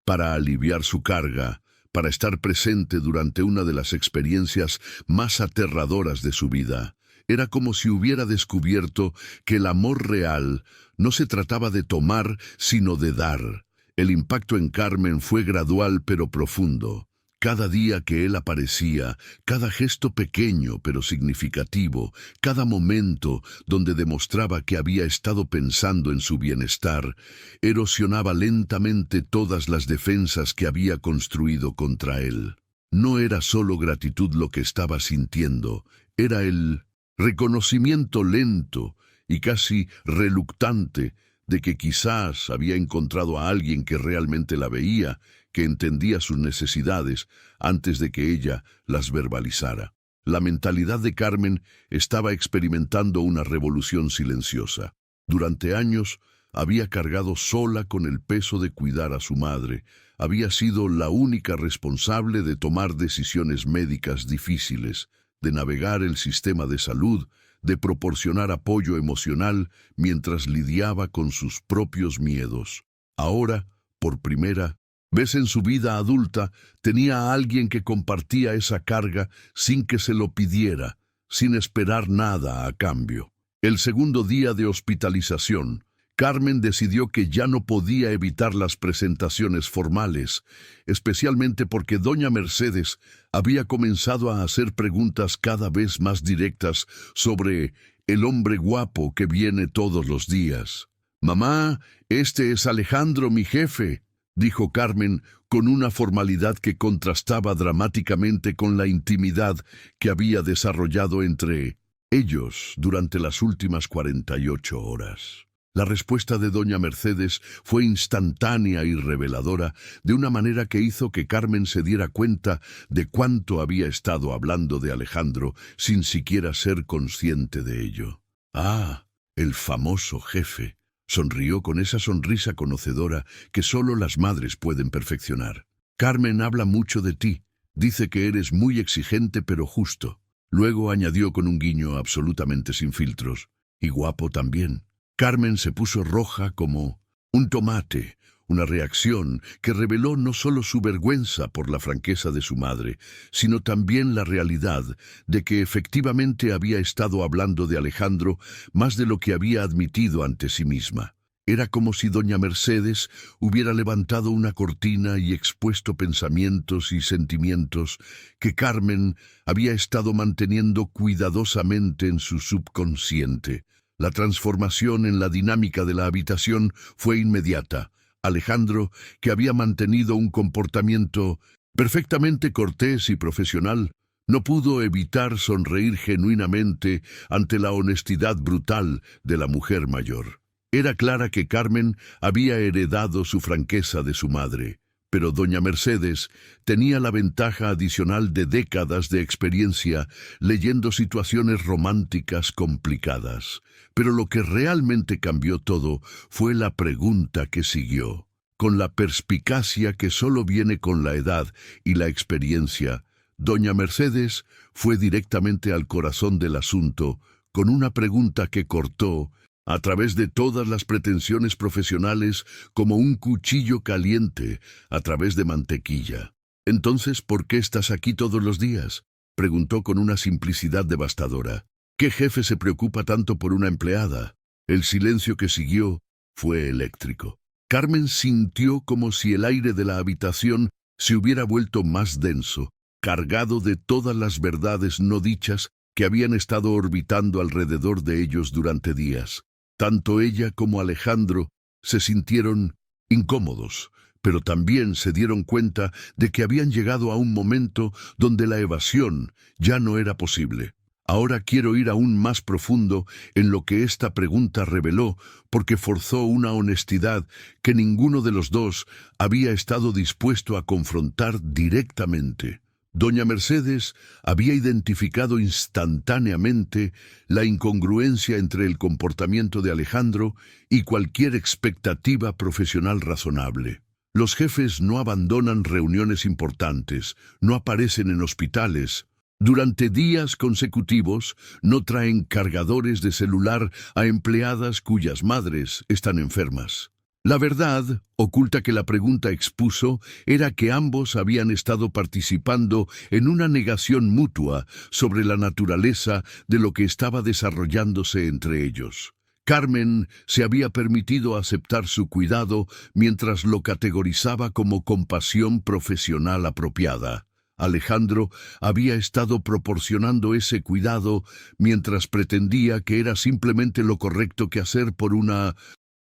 para aliviar su carga, para estar presente durante una de las experiencias más aterradoras de su vida. Era como si hubiera descubierto que el amor real no se trataba de tomar, sino de dar. El impacto en Carmen fue gradual pero profundo. Cada día que él aparecía, cada gesto pequeño pero significativo, cada momento donde demostraba que había estado pensando en su bienestar, erosionaba lentamente todas las defensas que había construido contra él. No era solo gratitud lo que estaba sintiendo, era el reconocimiento lento y casi reluctante de que quizás había encontrado a alguien que realmente la veía, que entendía sus necesidades antes de que ella las verbalizara. La mentalidad de Carmen estaba experimentando una revolución silenciosa. Durante años había cargado sola con el peso de cuidar a su madre. Había sido la única responsable de tomar decisiones médicas difíciles, de navegar el sistema de salud, de proporcionar apoyo emocional mientras lidiaba con sus propios miedos. Ahora, por primera vez en su vida adulta, tenía a alguien que compartía esa carga sin que se lo pidiera, sin esperar nada a cambio. El segundo día de hospitalización, Carmen decidió que ya no podía evitar las presentaciones formales, especialmente porque doña Mercedes había comenzado a hacer preguntas cada vez más directas sobre el hombre guapo que viene todos los días. «Mamá, este es Alejandro, mi jefe», dijo Carmen con una formalidad que contrastaba dramáticamente con la intimidad que había desarrollado entre ellos durante las últimas 48 horas. La respuesta de doña Mercedes fue instantánea y reveladora, de una manera que hizo que Carmen se diera cuenta de cuánto había estado hablando de Alejandro sin siquiera ser consciente de ello. «Ah, el famoso jefe», sonrió con esa sonrisa conocedora que solo las madres pueden perfeccionar. «Carmen habla mucho de ti, dice que eres muy exigente pero justo». Luego añadió con un guiño absolutamente sin filtros, «y guapo también». Carmen se puso roja como un tomate, una reacción que reveló no solo su vergüenza por la franqueza de su madre, sino también la realidad de que efectivamente había estado hablando de Alejandro más de lo que había admitido ante sí misma. Era como si doña Mercedes hubiera levantado una cortina y expuesto pensamientos y sentimientos que Carmen había estado manteniendo cuidadosamente en su subconsciente. La transformación en la dinámica de la habitación fue inmediata. Alejandro, que había mantenido un comportamiento perfectamente cortés y profesional, no pudo evitar sonreír genuinamente ante la honestidad brutal de la mujer mayor. Era clara que Carmen había heredado su franqueza de su madre, pero doña Mercedes tenía la ventaja adicional de décadas de experiencia leyendo situaciones románticas complicadas. Pero lo que realmente cambió todo fue la pregunta que siguió. Con la perspicacia que solo viene con la edad y la experiencia, doña Mercedes fue directamente al corazón del asunto con una pregunta que cortó a través de todas las pretensiones profesionales como un cuchillo caliente a través de mantequilla. «Entonces, ¿por qué estás aquí todos los días?», preguntó con una simplicidad devastadora. «¿Qué jefe se preocupa tanto por una empleada?». El silencio que siguió fue eléctrico. Carmen sintió como si el aire de la habitación se hubiera vuelto más denso, cargado de todas las verdades no dichas que habían estado orbitando alrededor de ellos durante días. Tanto ella como Alejandro se sintieron incómodos, pero también se dieron cuenta de que habían llegado a un momento donde la evasión ya no era posible. Ahora quiero ir aún más profundo en lo que esta pregunta reveló, porque forzó una honestidad que ninguno de los dos había estado dispuesto a confrontar directamente. Doña Mercedes había identificado instantáneamente la incongruencia entre el comportamiento de Alejandro y cualquier expectativa profesional razonable. Los jefes no abandonan reuniones importantes, no aparecen en hospitales. Durante días consecutivos no traen cargadores de celular a empleadas cuyas madres están enfermas. La verdad, oculta que la pregunta expuso, era que ambos habían estado participando en una negación mutua sobre la naturaleza de lo que estaba desarrollándose entre ellos. Carmen se había permitido aceptar su cuidado mientras lo categorizaba como compasión profesional apropiada. Alejandro había estado proporcionando ese cuidado mientras pretendía que era simplemente lo correcto que hacer por una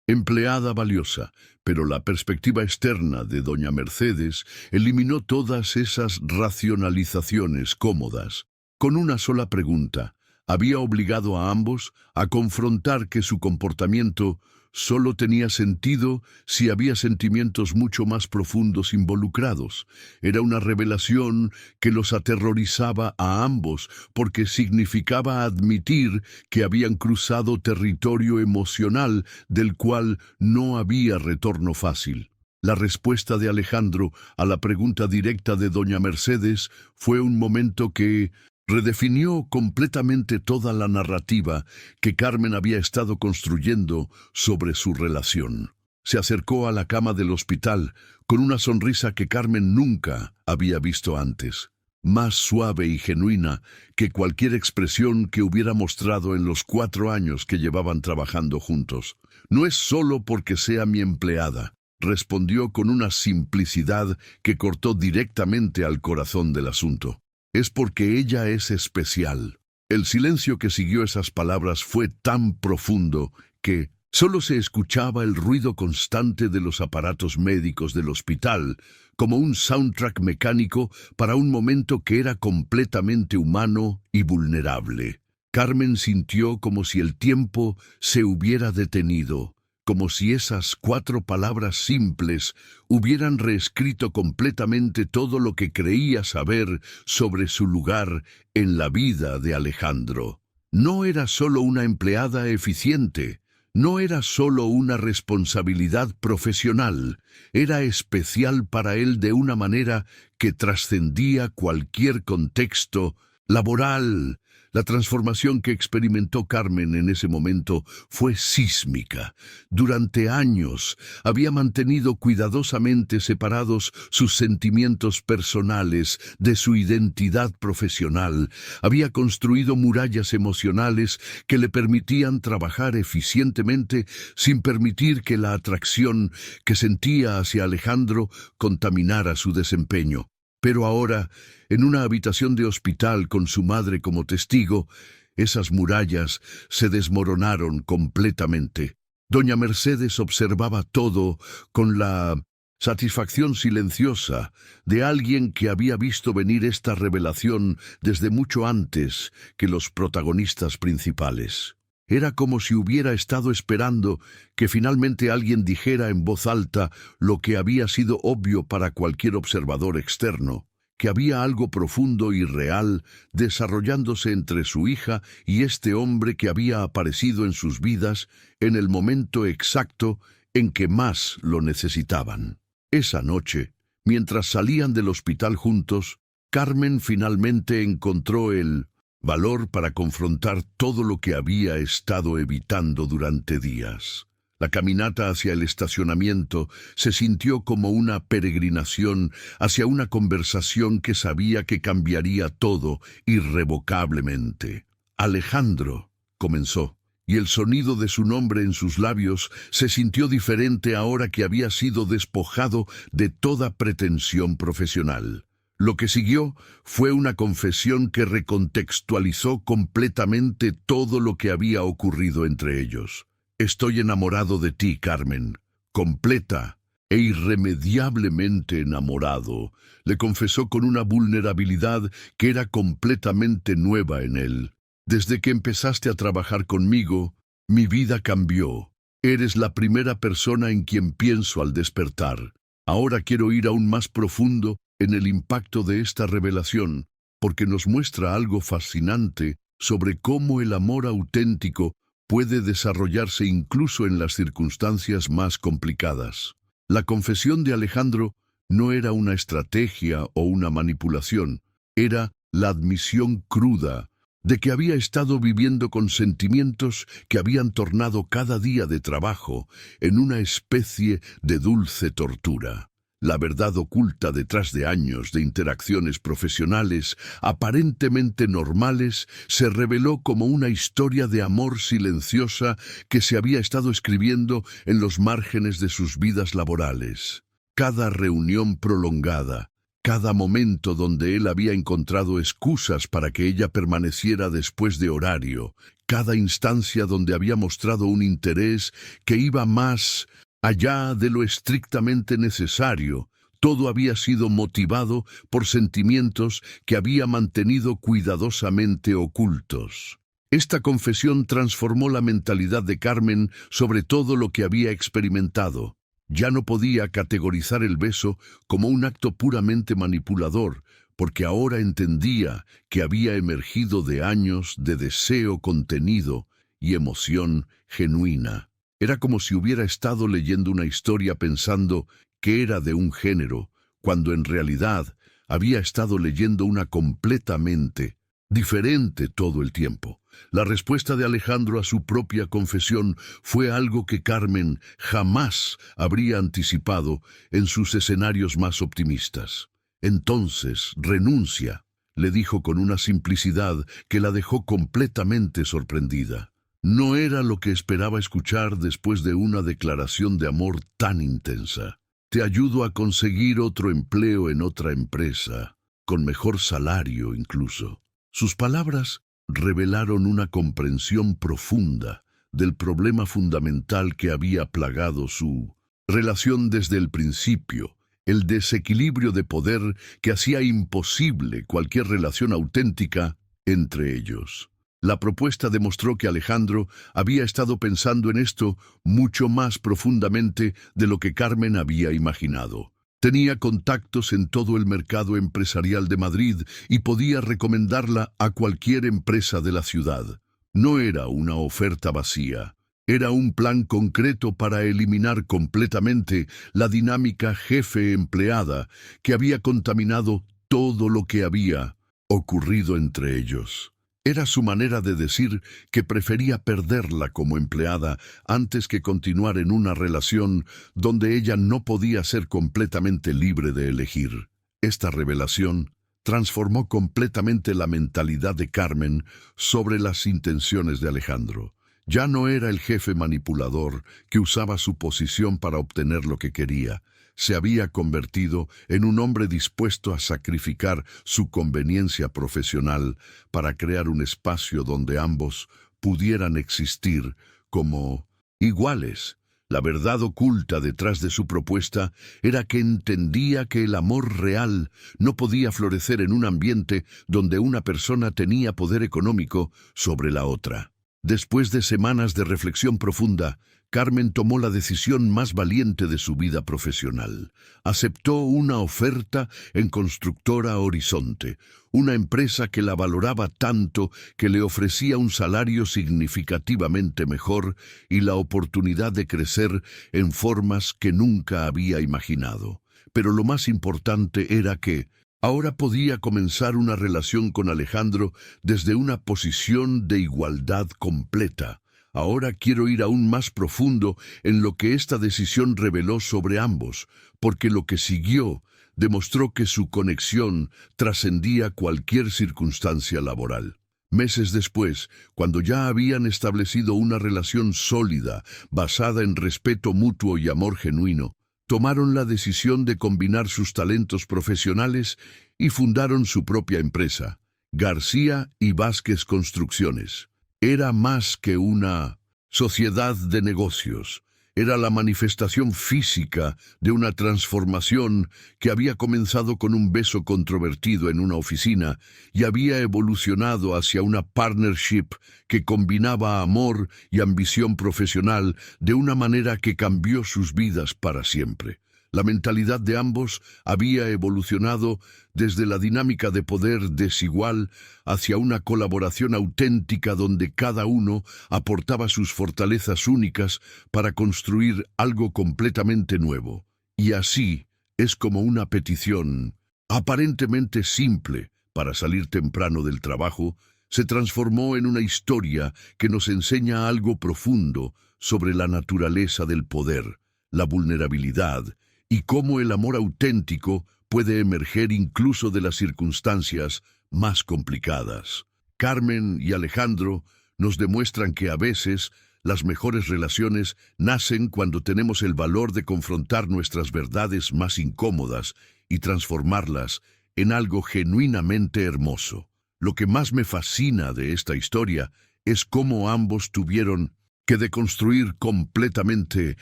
empleada valiosa, pero la perspectiva externa de doña Mercedes eliminó todas esas racionalizaciones cómodas. Con una sola pregunta, había obligado a ambos a confrontar que su comportamiento solo tenía sentido si había sentimientos mucho más profundos involucrados. Era una revelación que los aterrorizaba a ambos porque significaba admitir que habían cruzado territorio emocional del cual no había retorno fácil. La respuesta de Alejandro a la pregunta directa de doña Mercedes fue un momento que redefinió completamente toda la narrativa que Carmen había estado construyendo sobre su relación. Se acercó a la cama del hospital con una sonrisa que Carmen nunca había visto antes, más suave y genuina que cualquier expresión que hubiera mostrado en los 4 años que llevaban trabajando juntos. «No es solo porque sea mi empleada», respondió con una simplicidad que cortó directamente al corazón del asunto. «Es porque ella es especial». El silencio que siguió esas palabras fue tan profundo que solo se escuchaba el ruido constante de los aparatos médicos del hospital, como un soundtrack mecánico para un momento que era completamente humano y vulnerable. Carmen sintió como si el tiempo se hubiera detenido, como si esas 4 palabras simples hubieran reescrito completamente todo lo que creía saber sobre su lugar en la vida de Alejandro. No era solo una empleada eficiente, no era solo una responsabilidad profesional, era especial para él de una manera que trascendía cualquier contexto laboral. La transformación que experimentó Carmen en ese momento fue sísmica. Durante años había mantenido cuidadosamente separados sus sentimientos personales de su identidad profesional. Había construido murallas emocionales que le permitían trabajar eficientemente sin permitir que la atracción que sentía hacia Alejandro contaminara su desempeño. Pero ahora, en una habitación de hospital con su madre como testigo, esas murallas se desmoronaron completamente. Doña Mercedes observaba todo con la satisfacción silenciosa de alguien que había visto venir esta revelación desde mucho antes que los protagonistas principales. Era como si hubiera estado esperando que finalmente alguien dijera en voz alta lo que había sido obvio para cualquier observador externo, que había algo profundo y real desarrollándose entre su hija y este hombre que había aparecido en sus vidas en el momento exacto en que más lo necesitaban. Esa noche, mientras salían del hospital juntos, Carmen finalmente encontró el valor para confrontar todo lo que había estado evitando durante días. La caminata hacia el estacionamiento se sintió como una peregrinación hacia una conversación que sabía que cambiaría todo irrevocablemente. Alejandro, comenzó, y el sonido de su nombre en sus labios se sintió diferente ahora que había sido despojado de toda pretensión profesional. Lo que siguió fue una confesión que recontextualizó completamente todo lo que había ocurrido entre ellos. Estoy enamorado de ti, Carmen, completa e irremediablemente enamorado, le confesó con una vulnerabilidad que era completamente nueva en él. Desde que empezaste a trabajar conmigo, mi vida cambió. Eres la primera persona en quien pienso al despertar. Ahora quiero ir aún más profundo en el impacto de esta revelación, porque nos muestra algo fascinante sobre cómo el amor auténtico puede desarrollarse incluso en las circunstancias más complicadas. La confesión de Alejandro no era una estrategia o una manipulación, era la admisión cruda de que había estado viviendo con sentimientos que habían tornado cada día de trabajo en una especie de dulce tortura. La verdad oculta detrás de años de interacciones profesionales aparentemente normales se reveló como una historia de amor silenciosa que se había estado escribiendo en los márgenes de sus vidas laborales. Cada reunión prolongada, cada momento donde él había encontrado excusas para que ella permaneciera después de horario, cada instancia donde había mostrado un interés que iba más allá de lo estrictamente necesario, todo había sido motivado por sentimientos que había mantenido cuidadosamente ocultos. Esta confesión transformó la mentalidad de Carmen sobre todo lo que había experimentado. Ya no podía categorizar el beso como un acto puramente manipulador, porque ahora entendía que había emergido de años de deseo contenido y emoción genuina. Era como si hubiera estado leyendo una historia pensando que era de un género, cuando en realidad había estado leyendo una completamente diferente todo el tiempo. La respuesta de Alejandro a su propia confesión fue algo que Carmen jamás habría anticipado en sus escenarios más optimistas. Entonces, renuncia, le dijo con una simplicidad que la dejó completamente sorprendida. No era lo que esperaba escuchar después de una declaración de amor tan intensa. Te ayudo a conseguir otro empleo en otra empresa, con mejor salario incluso. Sus palabras revelaron una comprensión profunda del problema fundamental que había plagado su relación desde el principio, el desequilibrio de poder que hacía imposible cualquier relación auténtica entre ellos. La propuesta demostró que Alejandro había estado pensando en esto mucho más profundamente de lo que Carmen había imaginado. Tenía contactos en todo el mercado empresarial de Madrid y podía recomendarla a cualquier empresa de la ciudad. No era una oferta vacía. Era un plan concreto para eliminar completamente la dinámica jefe-empleada que había contaminado todo lo que había ocurrido entre ellos. Era su manera de decir que prefería perderla como empleada antes que continuar en una relación donde ella no podía ser completamente libre de elegir. Esta revelación transformó completamente la mentalidad de Carmen sobre las intenciones de Alejandro. Ya no era el jefe manipulador que usaba su posición para obtener lo que quería. Se había convertido en un hombre dispuesto a sacrificar su conveniencia profesional para crear un espacio donde ambos pudieran existir como iguales. La verdad oculta detrás de su propuesta era que entendía que el amor real no podía florecer en un ambiente donde una persona tenía poder económico sobre la otra. Después de semanas de reflexión profunda, Carmen tomó la decisión más valiente de su vida profesional. Aceptó una oferta en Constructora Horizonte, una empresa que la valoraba tanto que le ofrecía un salario significativamente mejor y la oportunidad de crecer en formas que nunca había imaginado. Pero lo más importante era que ahora podía comenzar una relación con Alejandro desde una posición de igualdad completa. Ahora quiero ir aún más profundo en lo que esta decisión reveló sobre ambos, porque lo que siguió demostró que su conexión trascendía cualquier circunstancia laboral. Meses después, cuando ya habían establecido una relación sólida, basada en respeto mutuo y amor genuino, tomaron la decisión de combinar sus talentos profesionales y fundaron su propia empresa, García y Vázquez Construcciones. Era más que una sociedad de negocios. Era la manifestación física de una transformación que había comenzado con un beso controvertido en una oficina y había evolucionado hacia una partnership que combinaba amor y ambición profesional de una manera que cambió sus vidas para siempre. La mentalidad de ambos había evolucionado desde la dinámica de poder desigual hacia una colaboración auténtica donde cada uno aportaba sus fortalezas únicas para construir algo completamente nuevo. Y así es como una petición, aparentemente simple para salir temprano del trabajo, se transformó en una historia que nos enseña algo profundo sobre la naturaleza del poder, la vulnerabilidad y cómo el amor auténtico puede emerger incluso de las circunstancias más complicadas. Carmen y Alejandro nos demuestran que a veces las mejores relaciones nacen cuando tenemos el valor de confrontar nuestras verdades más incómodas y transformarlas en algo genuinamente hermoso. Lo que más me fascina de esta historia es cómo ambos tuvieron que deconstruir completamente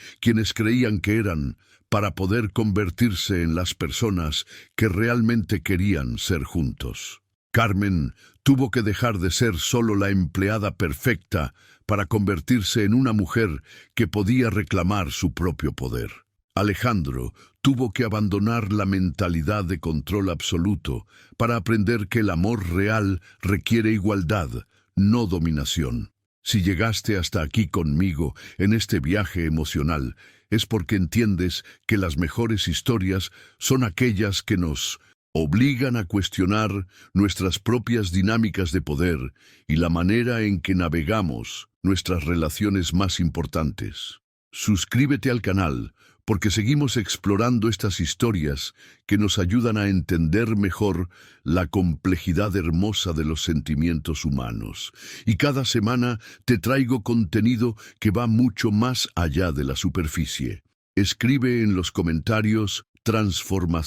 quienes creían que eran para poder convertirse en las personas que realmente querían ser juntos. Carmen tuvo que dejar de ser solo la empleada perfecta para convertirse en una mujer que podía reclamar su propio poder. Alejandro tuvo que abandonar la mentalidad de control absoluto para aprender que el amor real requiere igualdad, no dominación. Si llegaste hasta aquí conmigo en este viaje emocional, es porque entiendes que las mejores historias son aquellas que nos obligan a cuestionar nuestras propias dinámicas de poder y la manera en que navegamos nuestras relaciones más importantes. Suscríbete al canal porque seguimos explorando estas historias que nos ayudan a entender mejor la complejidad hermosa de los sentimientos humanos. Y cada semana te traigo contenido que va mucho más allá de la superficie. Escribe en los comentarios transformación